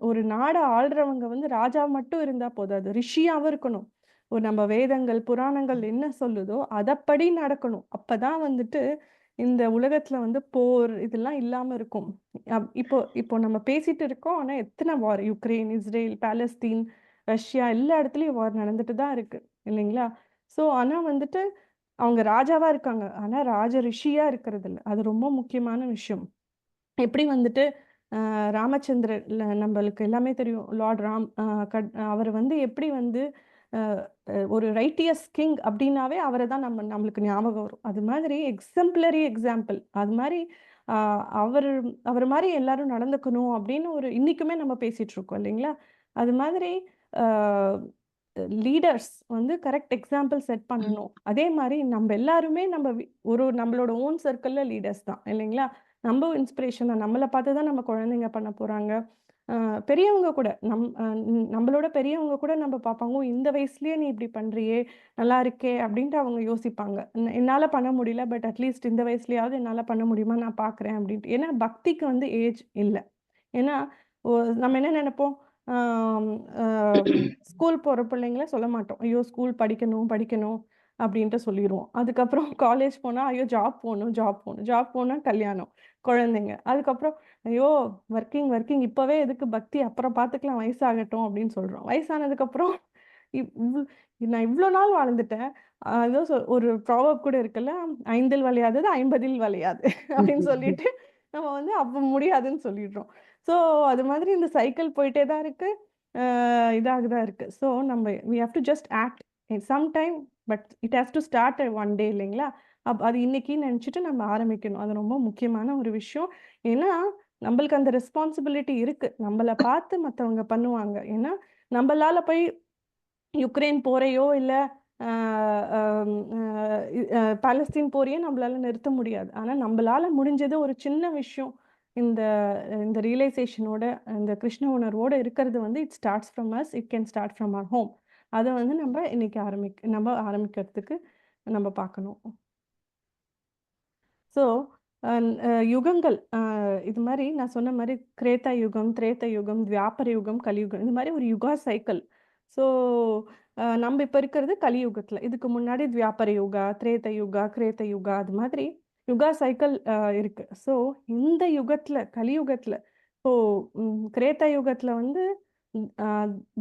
ஒரு நாடை ஆள்றவங்க வந்து ராஜா மட்டும் இருந்தால் போதாது, ரிஷியாகவும் இருக்கணும். நம்ம வேதங்கள் புராணங்கள் என்ன சொல்லுதோ அதைப்படி நடக்கணும். அப்பதான் வந்துட்டு இந்த உலகத்துல வந்து போர் இதெல்லாம் இல்லாம இருக்கும். இப்போ நம்ம பேசிட்டு இருக்கோம், ஆனா எத்தனை வார், யுக்ரைன், இஸ்ரேல், பாலஸ்தீன், ரஷ்யா எல்லா இடத்துலயும் வார் நடந்துட்டு தான் இருக்கு இல்லைங்களா? ஸோ ஆனா வந்துட்டு அவங்க ராஜாவா இருக்காங்க, ஆனா ராஜ ரிஷியா இருக்கிறது இல்லை. அது ரொம்ப முக்கியமான விஷயம். எப்படி வந்துட்டு ராமச்சந்திரன் நம்மளுக்கு எல்லாமே தெரியும், லார்ட் ராம். அவர் வந்து எப்படி வந்து ஒரு ரைட்டியஸ் கிங் அப்படின்னாவே அவரை தான் நம்மளுக்கு ஞாபகம் வரும். அது மாதிரி எக்ஸாம்பிளரி எக்ஸாம்பிள். அது மாதிரி அவர் மாதிரி எல்லாரும் நடந்துக்கணும் அப்படின்னு இன்னைக்குமே நம்ம பேசிட்டு இருக்கோம் இல்லைங்களா? அது மாதிரி லீடர்ஸ் வந்து கரெக்ட் எக்ஸாம்பிள் செட் பண்ணணும். அதே மாதிரி நம்ம எல்லாருமே நம்மளோட ஓன் சர்க்கிளில் லீடர்ஸ் தான் இல்லைங்களா? நம்ம இன்ஸ்பிரேஷன் தான். நம்மளை பார்த்து தான் நம்ம குழந்தைங்க பண்ண போகிறாங்க. பெரியவங்க கூட நம்மளோட பெரியவங்க கூட நம்ம பார்ப்பாங்க, இந்த வயசுலயே நீ இப்படி பண்றியே நல்லா இருக்கே அப்படின்ட்டு அவங்க யோசிப்பாங்க. என்னால் பண்ண முடியல, பட் அட்லீஸ்ட் இந்த வயசுலயாவது என்னால் பண்ண முடியுமா நான் பார்க்குறேன் அப்படின்ட்டு. ஏன்னா பக்திக்கு வந்து ஏஜ் இல்லை. ஏன்னா நம்ம என்ன நினைப்போம், ஸ்கூல் போகிற பிள்ளைங்கள சொல்ல மாட்டோம், ஐயோ ஸ்கூல் படிக்கணும் அப்படின்ட்டு சொல்லிடுவோம். அதுக்கப்புறம் காலேஜ் போனால் ஐயோ ஜாப் போகணும் கல்யாணம், குழந்தைங்க. அதுக்கப்புறம் ஐயோ ஒர்க்கிங் இப்போவே எதுக்கு பக்தி, அப்புறம் பார்த்துக்கலாம் வயசாகட்டும் அப்படின்னு சொல்கிறோம். வயசானதுக்கப்புறம் நான் இவ்வளோ நாள் வாழ்ந்துட்டேன். ஏதோ ஒரு ப்ராவர்ப் கூட இருக்குல்ல, 5 வளையாதது 50 வளையாது அப்படின்னு சொல்லிட்டு நம்ம வந்து அப்போ முடியாதுன்னு சொல்லிடுறோம். ஸோ அது மாதிரி இந்த சைக்கிள் போயிட்டே தான் இருக்கு, இதாகதான் இருக்கு. ஸோ நம்ம we have to just act sometime, but it has to start one day இல்லைங்களா? அது இன்னைக்கு நினச்சிட்டு நம்ம ஆரம்பிக்கணும். அது ரொம்ப முக்கியமான ஒரு விஷயம். ஏன்னா நம்மளுக்கு அந்த ரெஸ்பான்சிபிலிட்டி இருக்கு. நம்மளை பார்த்து மற்றவங்க பண்ணுவாங்க. ஏன்னா நம்மளால போய் யுக்ரைன் போரையோ இல்லை பாலஸ்தீன் போரையோ நம்மளால நிறுத்த முடியாது. ஆனால் நம்மளால முடிஞ்சது ஒரு சின்ன விஷயம். இந்த ரியலைசேஷனோட இந்த கிருஷ்ண உணர்வோட இருக்கிறது வந்து it starts from us, it can start from our home. அதை வந்து நம்ம இன்னைக்கு ஆரம்பிக்கிறதுக்கு நம்ம பார்க்கணும். ஸோ யுகங்கள் இது மாதிரி நான் சொன்ன மாதிரி கிரேத்தா யுகம், திரேத்த யுகம், துவாபர யுகம், கலியுகம், இந்த மாதிரி ஒரு யுகா சைக்கிள். ஸோ நம்ம இப்போ இருக்கிறது கலியுகத்துல. இதுக்கு முன்னாடி துவாபர யுகா, திரேத யுகா, கிரேத்த யுகா, அது மாதிரி யுகா சைக்கிள் இருக்கு. ஸோ இந்த யுகத்துல கலியுகத்துல இப்போ கிரேத்த யுகத்துல வந்து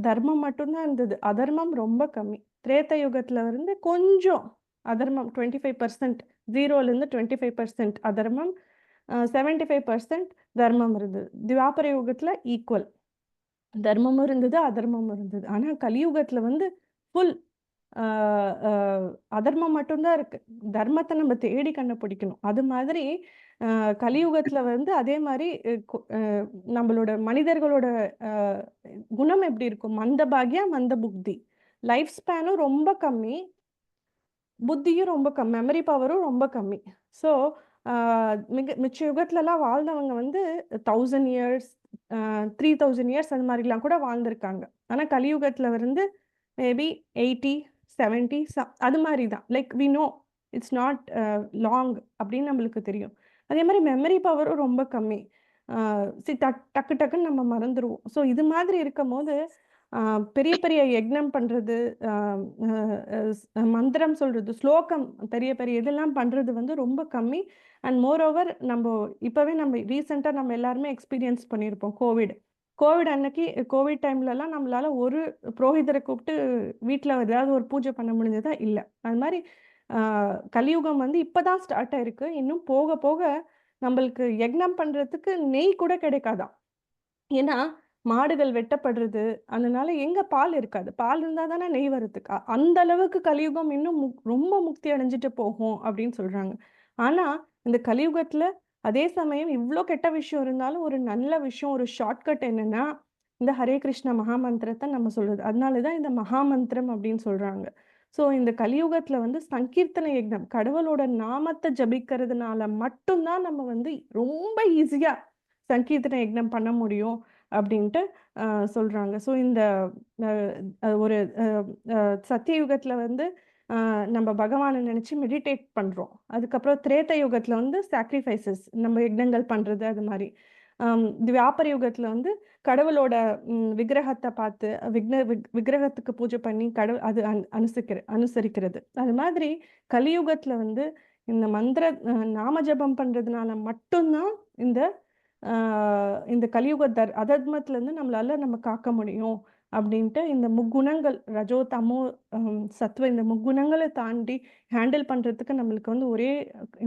தர்மம் மட்டும்தான் இருந்தது, அதர்மம் ரொம்ப கம்மி. திரேத்த யுகத்துல வந்து கொஞ்சம் அதர்மம் 25%, 0லேருந்து 25% அதர்மம், 75% தர்மம் இருந்தது. துவாபர யுகத்துல ஈக்குவல், தர்மமும் இருந்தது அதர்மமும் இருந்தது. ஆனா கலியுகத்துல வந்து ஃபுல் அதர்மம் மட்டும்தான் இருக்கு. தர்மத்தை நம்ம தேடி கண்டுபிடிக்கணும். அது மாதிரி கலியுகத்துல வந்து அதே மாதிரி நம்மளோட மனிதர்களோட குணம் எப்படி இருக்கும்? மந்த பாக்யா மந்த புத்தி, லைஃப் ஸ்பேனும் ரொம்ப கம்மி, புத்தியும் ரொம்ப கம்மி, மெமரி பவரும் ரொம்ப கம்மி. ஸோ மிச்ச யுகத்துலலாம் வாழ்ந்தவங்க வந்து 1000 இயர்ஸ், 3000 இயர்ஸ் அந்த மாதிரிலாம் கூட வாழ்ந்திருக்காங்க. ஆனால் கலியுகத்தில் வந்து மேபி 80, 70 அது மாதிரி தான். Like we know it's not long அப்படின்னு நம்மளுக்கு தெரியும். அதே மாதிரி மெமரி பவரும் ரொம்ப கம்மி. டக்கு டக்குன்னு நம்ம மறந்துடுவோம். ஸோ இது மாதிரி இருக்கும் போது பெரிய பெரிய யக்னம் பண்ணுறது, மந்திரம் சொல்கிறது, ஸ்லோகம், பெரிய பெரிய இதெல்லாம் பண்ணுறது வந்து ரொம்ப கம்மி. அண்ட் மோர் ஓவர் இப்போவே நம்ம ரீசெண்டாக நம்ம எல்லாருமே எக்ஸ்பீரியன்ஸ் பண்ணியிருப்போம் கோவிட் அன்னைக்கு. கோவிட் டைம்லலாம் நம்மளால் ஒரு புரோகிதரை கூப்பிட்டு வீட்டில் ஏதாவது ஒரு பூஜை பண்ண முடிஞ்சதா? இல்லை. அது மாதிரி கலியுகம் வந்து இப்போ தான் ஸ்டார்ட் ஆயிருக்கு. இன்னும் போக போக நம்மளுக்கு யக்னம் பண்ணுறதுக்கு நெய் கூட கிடைக்காதான். ஏன்னா மாடுகள் வெட்டப்படுறது, அதனால எங்க பால் இருக்காது. பால் இருந்தா தானே நெய் வரதுக்கு. அந்த அளவுக்கு கலியுகம் இன்னும் ரொம்ப முக்தி அடைஞ்சிட்டு போகும் அப்படின்னு சொல்றாங்க. ஆனா இந்த கலியுகத்துல அதே சமயம் இவ்ளோ கெட்ட விஷயம் இருந்தாலும் ஒரு நல்ல விஷயம், ஒரு ஷார்ட்கட் என்னன்னா இந்த ஹரே கிருஷ்ண மகாமந்திரத்தை நம்ம சொல்றது. அதனாலதான் இந்த மகாமந்திரம் அப்படின்னு சொல்றாங்க. ஸோ இந்த கலியுகத்துல வந்து சங்கீர்த்தன யக்னம், கடவுளோட நாமத்தை ஜபிக்கிறதுனால மட்டும்தான் நம்ம வந்து ரொம்ப ஈஸியா சங்கீர்த்தன யக்னம் பண்ண முடியும் அப்படின்ட்டு சொல்றாங்க. ஸோ இந்த ஒரு சத்தியயுகத்துல வந்து நம்ம பகவானை நினைச்சு மெடிடேட் பண்றோம். அதுக்கப்புறம் திரேத்த யுகத்துல வந்து சாக்ரிஃபைசஸ், நம்ம யக்னங்கள் பண்றது, அது மாதிரி. துவாபர யுகத்துல வந்து கடவுளோட விக்கிரகத்தை பார்த்து விக்கிரகத்துக்கு பூஜை பண்ணி கடவுள் அது அனுசரிக்கிறது. அது மாதிரி கலியுகத்துல வந்து இந்த மந்திர நாம ஜபம் பண்றதுனால மட்டும்தான் இந்த கலியுக அதர்மத்துல இருந்து நம்ம காக்க முடியும் அப்படின்ட்டு இந்த முக்குணங்கள் ரஜோ தமோ சத்வ, இந்த முக்குணங்களை தாண்டி ஹேண்டில் பண்றதுக்கு நம்மளுக்கு வந்து ஒரே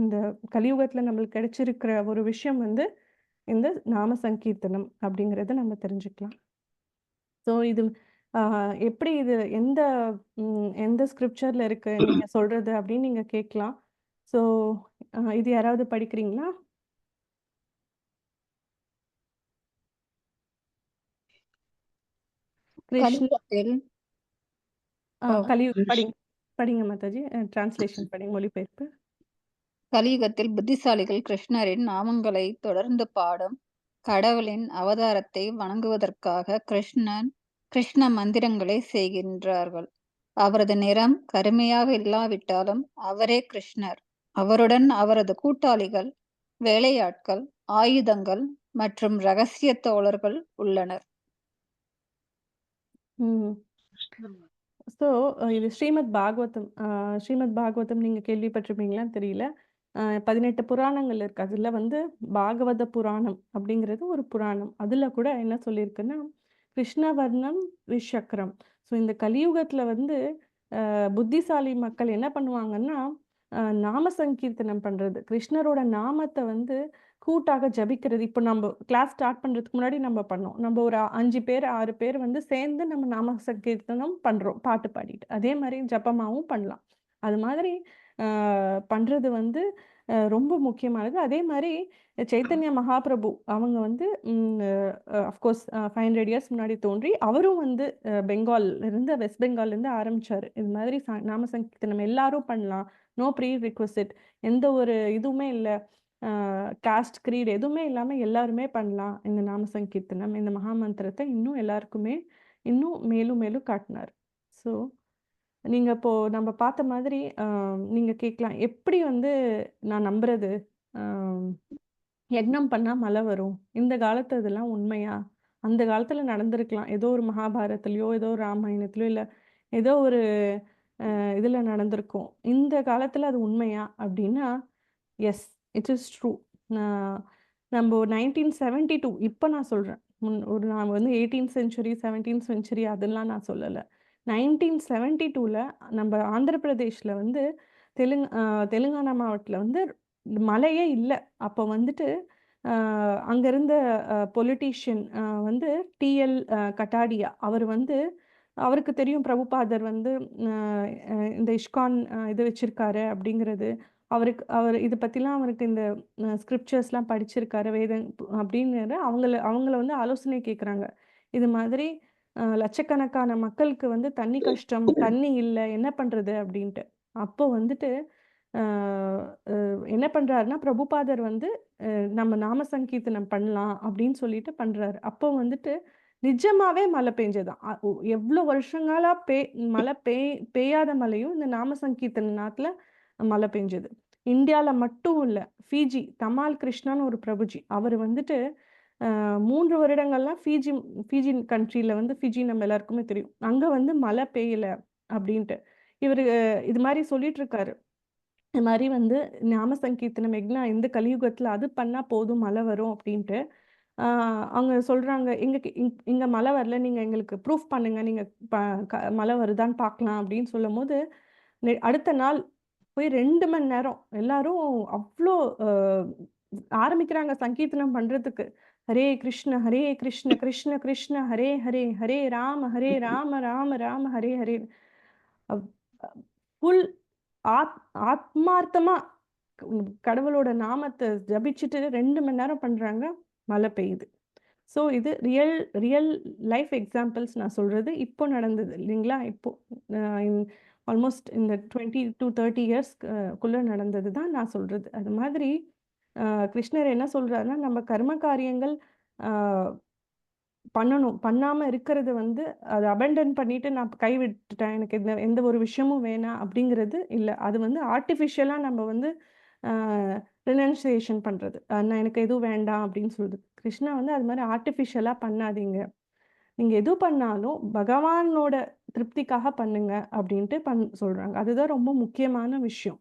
இந்த கலியுகத்துல நம்மளுக்கு கிடைச்சிருக்கிற ஒரு விஷயம் வந்து இந்த நாம சங்கீர்த்தனம் அப்படிங்கறத நம்ம தெரிஞ்சுக்கலாம். ஸோ இது எப்படி இது எந்த ஸ்கிரிப்சர்ல இருக்கு நீங்க சொல்றது அப்படின்னு நீங்க கேட்கலாம். ஸோ இது யாராவது படிக்கிறீங்களா? கிருஷ்ண கலியுகத்தில் படிங்க மாதாஜி. டிரான்ஸ்லேஷன் படிங்க, மொழிபெயர்ப்பு. கலியுகத்தில் புத்திசாலிகள் கிருஷ்ணரின் நாமங்களை தொடர்ந்து பாடும், கடவுளின் அவதாரத்தை வணங்குவதற்காக கிருஷ்ண மந்திரங்களை செய்கின்றார்கள். அவரது நிறம் கருமையாக இல்லாவிட்டாலும் அவரே கிருஷ்ணர். அவருடன் அவரது கூட்டாளிகள், வேலையாட்கள், ஆயுதங்கள் மற்றும் ரகசிய தோழர்கள் உள்ளனர். ஸோ இது ஸ்ரீமத் பாகவதம் நீங்க கேள்விப்பட்டிருப்பீங்களான்னு தெரியல. 18 புராணங்கள் இருக்கு. அதுல வந்து பாகவத புராணம் அப்படிங்கிறது ஒரு புராணம். அதுல கூட என்ன சொல்லியிருக்குன்னா கிருஷ்ணவர்ணம் விஷக்ரம். ஸோ இந்த கலியுகத்துல வந்து புத்திசாலி மக்கள் என்ன பண்ணுவாங்கன்னா நாம சங்கீர்த்தனம் பண்றது, கிருஷ்ணரோட நாமத்தை வந்து கூட்டாக ஜபிக்கிறது. இப்போ நம்ம கிளாஸ் ஸ்டார்ட் பண்றதுக்கு முன்னாடி நம்ம பண்ணோம். நம்ம ஒரு 5 பேர் 6 பேர் வந்து சேர்ந்து நம்ம நாம சங்கீர்த்தனம் பண்றோம், பாட்டு பாடிட்டு. அதே மாதிரி ஜபமாவும் பண்ணலாம். அது மாதிரி பண்றது வந்து ரொம்ப முக்கியமானது. அதே மாதிரி சைத்தன்ய மகாபிரபு அவங்க வந்து அஃப்கோர்ஸ் 500 இயர்ஸ் முன்னாடி தோன்றி, அவரும் வந்து வெஸ்ட் பெங்கால்ல இருந்து ஆரம்பிச்சாரு. இது மாதிரி நாம சங்கீர்த்தனம் எல்லாரும் பண்ணலாம், நோ ப்ரீ ரிக்வசிட், எந்த ஒரு இதுவுமே இல்லை, காஸ்ட் கிரீட் எதுவுமே இல்லாமல் எல்லாருமே பண்ணலாம் இந்த நாம சங்கீர்த்தனம். இந்த மகாமந்திரத்தை இன்னும் எல்லாருக்குமே இன்னும் மேலும் மேலும் காட்டினார். ஸோ நீங்க இப்போ நம்ம பார்த்த மாதிரி நீங்க கேட்கலாம், எப்படி வந்து நான் நம்புறது, யக்னம் பண்ணா மழை வரும், இந்த காலத்து இதெல்லாம் உண்மையா? அந்த காலத்துல நடந்திருக்கலாம், ஏதோ ஒரு மகாபாரதத்திலயோ ஏதோ ஒரு ராமாயணத்திலயோ இல்லை ஏதோ ஒரு இதுல நடந்திருக்கும். இந்த காலத்துல அது உண்மையா அப்படின்னா, எஸ், இட் இஸ் ட்ரூ. நம்ம 1972 இப்ப நான் சொல்றேன். நான் வந்து 18th செஞ்சுரி 17th செஞ்சுரி அதெல்லாம் நான் சொல்லல. 1972ல நம்ம ஆந்திர பிரதேஷ்ல வந்து தெலுங்கானா மாவட்டத்துல வந்து மழையே இல்ல. அப்போ வந்துட்டு அங்க இருந்த பொலிட்டீஷியன் வந்து டிஎல் கட்டாடியா அவர் வந்து அவருக்கு தெரியும் பிரபுபாதர் வந்து இந்த இஷ்கான் இது வச்சிருக்காரு அப்படிங்கிறது. அவர் இதை பற்றிலாம் அவருக்கு இந்த ஸ்கிரிப்சர்ஸ்லாம் படிச்சிருக்காரு அப்படின்னு அவங்கள வந்து ஆலோசனை கேட்குறாங்க. இது மாதிரி லட்சக்கணக்கான மக்களுக்கு வந்து தண்ணி கஷ்டம், தண்ணி இல்லை, என்ன பண்ணுறது அப்படின்ட்டு. அப்போ வந்துட்டு என்ன பண்ணுறாருன்னா பிரபுபாதர் வந்து நம்ம நாம சங்கீர்த்தனம் பண்ணலாம் அப்படின்னு சொல்லிட்டு பண்ணுறாரு. அப்போ வந்துட்டு நிஜமாவே மழை பெஞ்சதாம். எவ்வளோ வருஷங்களா மழை பெய்யாத மழையும் இந்த நாம சங்கீர்த்தனத்துல மழை பெஞ்சது. இந்தியால மட்டும் இல்ல, ஃபிஜி தமால் கிருஷ்ணான்னு ஒரு பிரபுஜி அவர் வந்துட்டு 3 வருடங்கள்லாம் ஃபிஜி கண்ட்ரியில வந்து ஃபிஜி நம்ம எல்லாருக்குமே தெரியும். அங்க வந்து மழை பெய்யல அப்படின்ட்டு இவரு இது மாதிரி சொல்லிட்டு இருக்காரு. இது மாதிரி வந்து நாம சங்கீர்த்தனம் யக்ஞா இந்த கலியுகத்துல அது பண்ணா போதும் மழை வரும் அப்படின்ட்டு. அவங்க சொல்றாங்க, இங்க மழை வரல, நீங்க எங்களுக்கு ப்ரூஃப் பண்ணுங்க, நீங்க மழை வருதான்னு பார்க்கலாம் அப்படின்னு சொல்லும்போது, அடுத்த நாள் போய் 2 மணி நேரம் எல்லாரும் அவ்வளோ ஆரம்பிக்கிறாங்க சங்கீர்த்தனம் பண்றதுக்கு. ஹரே கிருஷ்ண ஹரே கிருஷ்ண கிருஷ்ண கிருஷ்ண ஹரே ஹரே ஹரே ராம ராம ராம ஹரே ஹரே. ஃபுல் ஆத்மார்த்தமா கடவுளோட நாமத்தை ஜபிச்சுட்டு 2 மணி நேரம் பண்றாங்க, மழை பெய்யுது. ஸோ இது ரியல் லைஃப் எக்ஸாம்பிள்ஸ் நான் சொல்றது. இப்போ நடந்தது இல்லைங்களா? இப்போ ஆல்மோஸ்ட் இந்த 20 to 30 இயர்ஸ்க்குள்ள நடந்தது தான் நான் சொல்றது. அது மாதிரி கிருஷ்ணர் என்ன சொல்றாருன்னா, நம்ம கர்ம காரியங்கள் பண்ணணும். பண்ணாம இருக்கிறது வந்து அதை அபெண்டன் பண்ணிட்டு நான் கைவிட்டுட்டேன், எனக்கு எந்த ஒரு விஷயமும் வேணாம் அப்படிங்கிறது இல்லை. அது வந்து ஆர்டிஃபிஷியலாக நம்ம வந்து ரினன்சியேஷன் பண்ணுறது. நான் எனக்கு எதுவும் வேண்டாம் அப்படின்னு சொல்லுது. கிருஷ்ணா வந்து அது மாதிரி ஆர்டிஃபிஷியலாக பண்ணாதீங்க, நீங்கள் எது பண்ணாலும் பகவானோட திருப்திக்காக பண்ணுங்க அப்படின்ட்டு சொல்கிறாங்க. அதுதான் ரொம்ப முக்கியமான விஷயம்.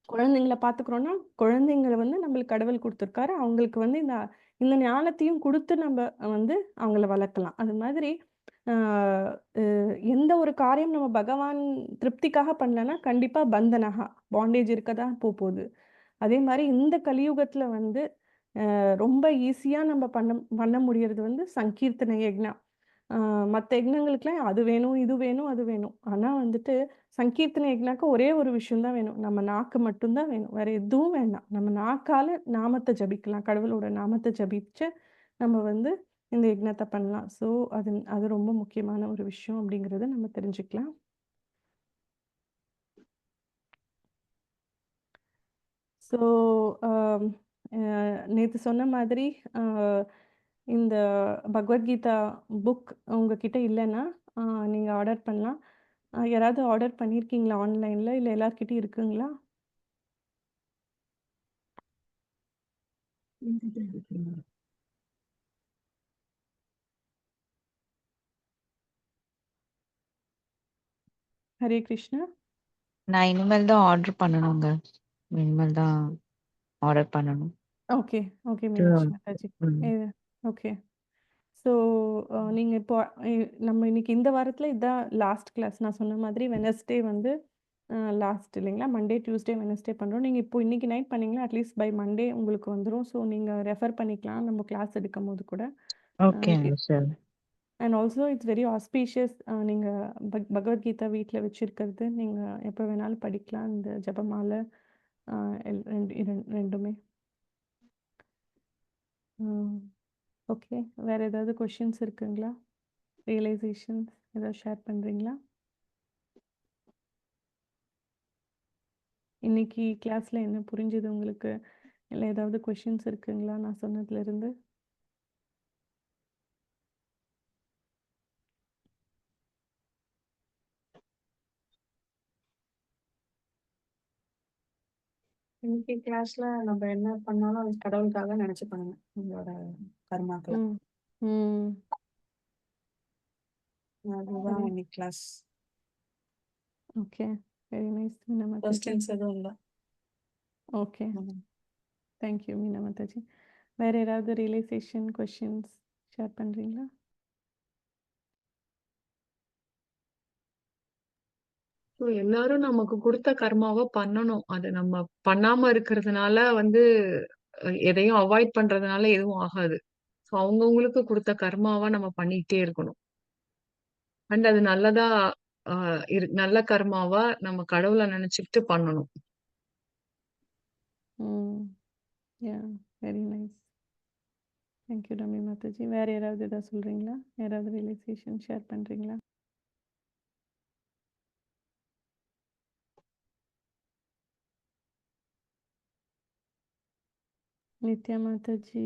குழந்தைங்களை பார்த்துக்கிறோன்னா, குழந்தைங்களை வந்து நம்மளுக்கு கடவுள் கொடுத்துருக்காரு. அவங்களுக்கு வந்து இந்த ஞானத்தையும் கொடுத்து நம்ம வந்து அவங்கள வளர்க்கலாம். அது மாதிரி எந்த ஒரு காரியம் நம்ம பகவான் திருப்திக்காக பண்ணலன்னா கண்டிப்பாக பந்தனகா பாண்டேஜ் இருக்க தான் போகுது. அதே மாதிரி இந்த கலியுகத்தில் வந்து ரொம்ப ஈஸியாக நம்ம பண்ண முடியறது வந்து சங்கீர்த்தனை யக்ஞா. மற்ற யக்ஞங்களுக்குலாம் அது வேணும், இது வேணும், அது வேணும். ஆனால் வந்துட்டு சங்கீர்த்தனை யக்ஞாக்கு ஒரே ஒரு விஷயம் தான் வேணும், நம்ம நாக்கு மட்டும்தான் வேணும், வேற எதுவும் வேண்டாம். நம்ம நாக்கால நாமத்தை ஜபிக்கலாம், கடவுளோட நாமத்தை ஜபிச்சு நம்ம வந்து இந்த யக்ஞத்தை பண்ணலாம். ஸோ அது ரொம்ப முக்கியமான ஒரு விஷயம் அப்படிங்கிறத நம்ம தெரிஞ்சுக்கலாம். ஸோ நேற்று சொன்ன மாதிரி இந்த பகவத்கீதா புக் உங்ககிட்ட இல்லைன்னா நீங்கள் ஆர்டர் பண்ணலாம். யாராவது ஆர்டர் பண்ணியிருக்கீங்களா ஆன்லைனில், இல்லை எல்லார்கிட்டையும் இருக்குங்களா? ஹரே கிருஷ்ணா. நான் இனிமேல் தான் ஆர்டர் பண்ணணுங்க. இனிமேல் தான் ஆர்டர் பண்ணணும். Okay okay Meenakshi Mataji. Okay. So நீங்கள் இப்போ நம்ம இன்னைக்கு இந்த வாரத்தில் இதுதான் லாஸ்ட் கிளாஸ். நான் சொன்ன மாதிரி வெனஸ்டே வந்து லாஸ்ட் இல்லைங்களா? மண்டே டியூஸ்டே வெனஸ்டே பண்ணுறோம். நீங்கள் இப்போ இன்னைக்கு நைட் பண்ணீங்கன்னா அட்லீஸ்ட் பை மண்டே உங்களுக்கு வந்துடும். ஸோ நீங்கள் ரெஃபர் பண்ணிக்கலாம் நம்ம கிளாஸ் எடுக்கும் போது கூட. Okay sir. And also it's very auspicious. நீங்கள் பகவத்கீதா வீட்டில் வச்சுருக்கிறது நீங்கள் எப்போ வேணாலும் படிக்கலாம். இந்த ஜபமாலை ரெண்டுமே. ஓகே, வேறு ஏதாவது கொஷின்ஸ் இருக்குங்களா? ரியலைசேஷன்ஸ் ஏதாவது ஷேர் பண்ணுறீங்களா? இன்னைக்கு கிளாஸில் என்ன புரிஞ்சுது உங்களுக்கு? இல்லை ஏதாவது கொஷின்ஸ் இருக்குங்களா நான் சொன்னதுலேருந்து? இன்னைக்கு கிளாஸ்ல நம்ம என்ன பண்ணாலும் அது கடவுளுக்காக நினைச்சு பண்ணுங்க உங்களோட கர்மாக்களை. ம் ம் அதுதான் இன்னைக்கு class. Okay, very nice Meena Mataji. Questions எதுவும் இல்லை. Okay, thank you Meena Mataji. வேற ஏதாவது ரியலைசேஷன் கொஷின்ஸ் ஷேர் பண்றீங்களா? So, எல்லாரும் நமக்கு கொடுத்த கர்மாவை பண்ணணும். அது நம்ம பண்ணாம இருக்கிறதுனால எதையும் அவாய்ட் பண்றதுனால எதுவும் ஆகாது. ஸோ அவங்கவுங்களுக்கு கொடுத்த கர்மாவை நம்ம பண்ணிக்கிட்டே இருக்கணும். அண்ட் அது நல்லதா நல்ல கர்மாவா நம்ம கடவுளை நினைச்சுக்கிட்டு பண்ணணும். யா, வெரி நைஸ். தேங்க்யூ ரமி மாதாஜி. வேற யாராவது ஏதாவது சொல்றீங்களா? யாராவது ரியலைசேஷன் ஷேர் பண்றீங்களா? நித்யா மாதாஜி,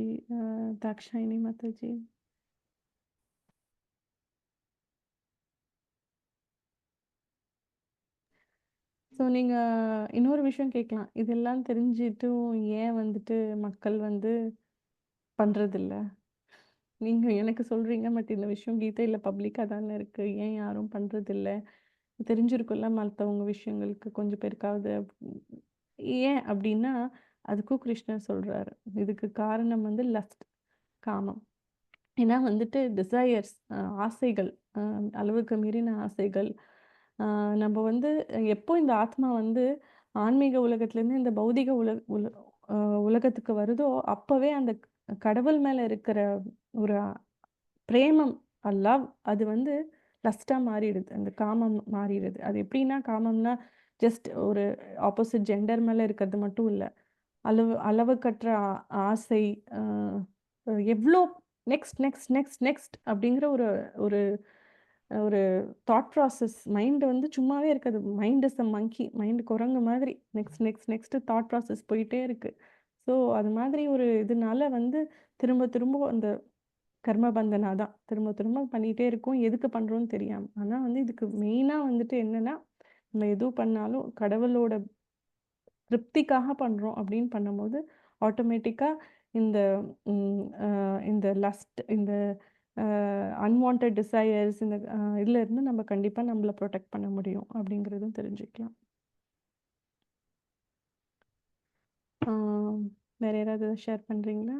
தாக்ஷாயினி மாதாஜி. ஸோ நீங்கள் இன்னொரு விஷயம் கேட்கலாம். இதெல்லாம் தெரிஞ்சிட்டும் ஏன் மக்கள் பண்ணுறதில்ல? நீங்கள் எனக்கு சொல்கிறீங்க, பட் இந்த விஷயம் கீதையில் பப்ளிக்காக தானே இருக்குது, ஏன் யாரும் பண்ணுறதில்ல? தெரிஞ்சிருக்குல்ல மற்றவங்க விஷயங்களுக்கு கொஞ்சம் பேருக்காவது. ஏன் அப்படின்னா, அதுக்கும் கிருஷ்ணர் சொல்கிறாரு, இதுக்கு காரணம் லஸ்ட், காமம். ஏன்னா டிசையர்ஸ், ஆசைகள், அளவுக்கு மீறின ஆசைகள். நம்ம எப்போ இந்த ஆத்மா ஆன்மீக உலகத்துலேருந்து இந்த பௌதிக உலகத்துக்கு வருதோ, அப்போவே அந்த கடவுள் மேலே இருக்கிற ஒரு பிரேமம், லவ், அது லஸ்ட்டாக மாறிடுது, அந்த காமம் மாறிடுது. அது எப்படின்னா, காமம்னா ஜஸ்ட் ஒரு ஆப்போசிட் ஜெண்டர் மேலே இருக்கிறது மட்டும் இல்லை. அளவுக்கற்ற ஆசை, எவ்வளோ நெக்ஸ்ட் நெக்ஸ்ட் நெக்ஸ்ட் நெக்ஸ்ட் அப்படிங்கிற ஒரு ஒரு ஒரு தாட் ப்ராசஸ். மைண்டு சும்மாவே இருக்காது. Mind is a monkey. Mind குரங்கு மாதிரி next next next thought process போயிட்டே இருக்குது. ஸோ அது மாதிரி ஒரு இதனால திரும்ப திரும்ப அந்த கர்மபந்தனா தான் திரும்ப திரும்ப பண்ணிகிட்டே இருக்கும். எதுக்கு பண்ணுறோன்னு தெரியாமல். ஆனால் இதுக்கு மெயினாக என்னென்னா, நம்ம எதுவும் பண்ணாலும் கடவுளோட திருப்திக்காக பண்ணுறோம் அப்படின்னு பண்ணும்போது ஆட்டோமேட்டிக்காக இந்த இந்த லஸ்ட், இந்த அன்வான்ட் டிசையர்ஸ், இந்த இதில் இருந்து நம்ம கண்டிப்பாக நம்மளை ப்ரொடெக்ட் பண்ண முடியும் அப்படிங்கிறதும் தெரிஞ்சுக்கலாம். வேற யாராவது ஷேர் பண்ணுறீங்களா?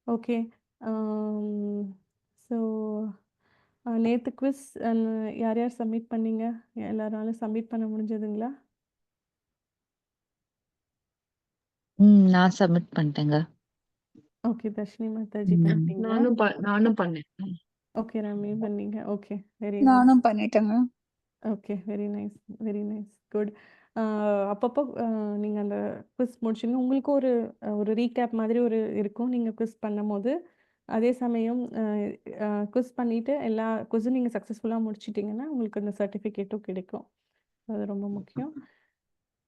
ஓகே. ஸோ நேற்று குவிஸ் யார் யார் சப்மிட் பண்ணீங்க? எல்லாராலும் சப்மிட் பண்ண முடிஞ்சதுங்களா? நான் சப்மிட் பண்ணிட்டேங்க. ஓகே, தர்ஷினி மாதாஜி பண்ணிட்டீங்களா? நானும் பண்ணேன். ஓகே, ரமி பண்ணீங்க. Okay, very nice. நானும் பண்ணிட்டேங்க. Okay, very nice, very nice, good. அப்பப்போ நீங்கள் அந்த குவிஸ் முடிச்சிங்க. உங்களுக்கு ஒரு ரீகேப் மாதிரி இருக்கும் நீங்கள் குவிஸ் பண்ணும்போது. அதே சமயம் குவிஸ் பண்ணிவிட்டு எல்லா குவிஸும் நீங்கள் சக்ஸஸ்ஃபுல்லாக முடிச்சிட்டிங்கன்னா உங்களுக்கு அந்த சர்டிஃபிகேட்டும் கிடைக்கும். அது ரொம்ப முக்கியம்.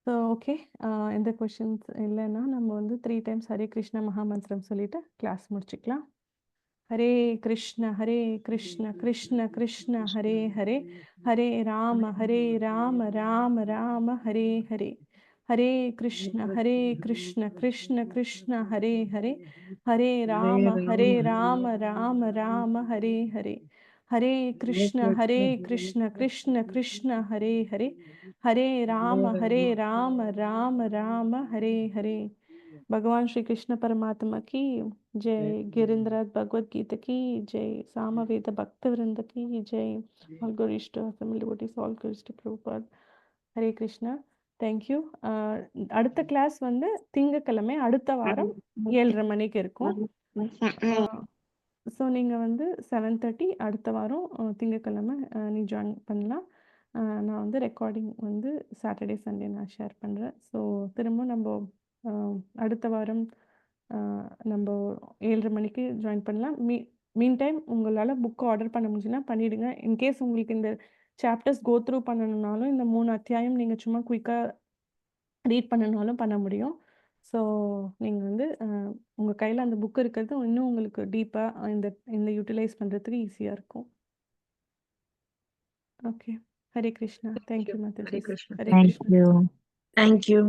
ஸோ ஓகே, எந்த கொஷின்ஸ் இல்லைன்னா நம்ம 3 டைம்ஸ் ஹரே கிருஷ்ண மகாமந்திரம் சொல்லிவிட்டு கிளாஸ் முடிச்சுக்கலாம். ஹரே கிருஷ்ண கிருஷ்ண கிருஷ்ண ஹரே ஹரே, ஹரே ராம ராம ராம ஹரே ஹரே, ஹரே கிருஷ்ண கிருஷ்ண கிருஷ்ண ஹரே ஹரே, ஹரே ராம ராம ராம ஹரே ஹரே, ஹரே கிருஷ்ண கிருஷ்ண கிருஷ்ண ஹரே ஹரே, ஹரே ராம ராம ராம ஹரே ஹரே. भगवान श्री कृष्ण परमात्मा की जय, गिरिंद्रनाथ भगवत गीता की जय, सामवेद भक्त वृंद की जय, all Gurishta family devotees, all Gurishta Prabhupada. Hare Krishna, thank you. அடுத்த கிளாஸ் திங்கக்கிழமை, அடுத்த வாரம் 7:30 மணிக்கு இருக்கும். ஸோ நீங்கள் 7:30 அடுத்த வாரம் திங்கக்கிழமை நீ ஜாயின் பண்ணலாம். நான் ரெக்கார்டிங் சாட்டர்டே சண்டே நான் ஷேர் பண்ணுறேன். ஸோ திரும்ப நம்ம அடுத்த வாரம் நம்ம 7:30 மணிக்கு ஜாயின் பண்ணலாம். மீன் டைம் உங்களால் புக்கு ஆர்டர் பண்ண முடிஞ்சுன்னா பண்ணிவிடுங்க. இன்கேஸ் உங்களுக்கு இந்த சாப்டர்ஸ் கோ த்ரூ பண்ணணுன்னாலும், இந்த 3 அத்தியாயம் நீங்கள் சும்மா குயிக்காக ரீட் பண்ணணுனாலும் பண்ண முடியும். ஸோ நீங்கள் உங்கள் கையில் அந்த புக் இருக்கிறது இன்னும் உங்களுக்கு டீப்பாக இந்த யூட்டிலைஸ் பண்ணுறதுக்கு ஈஸியாக இருக்கும். Okay, Hare Krishna. Thank you Mataji. Hare Krishna. Hare Thank Krishna. you. Thank you.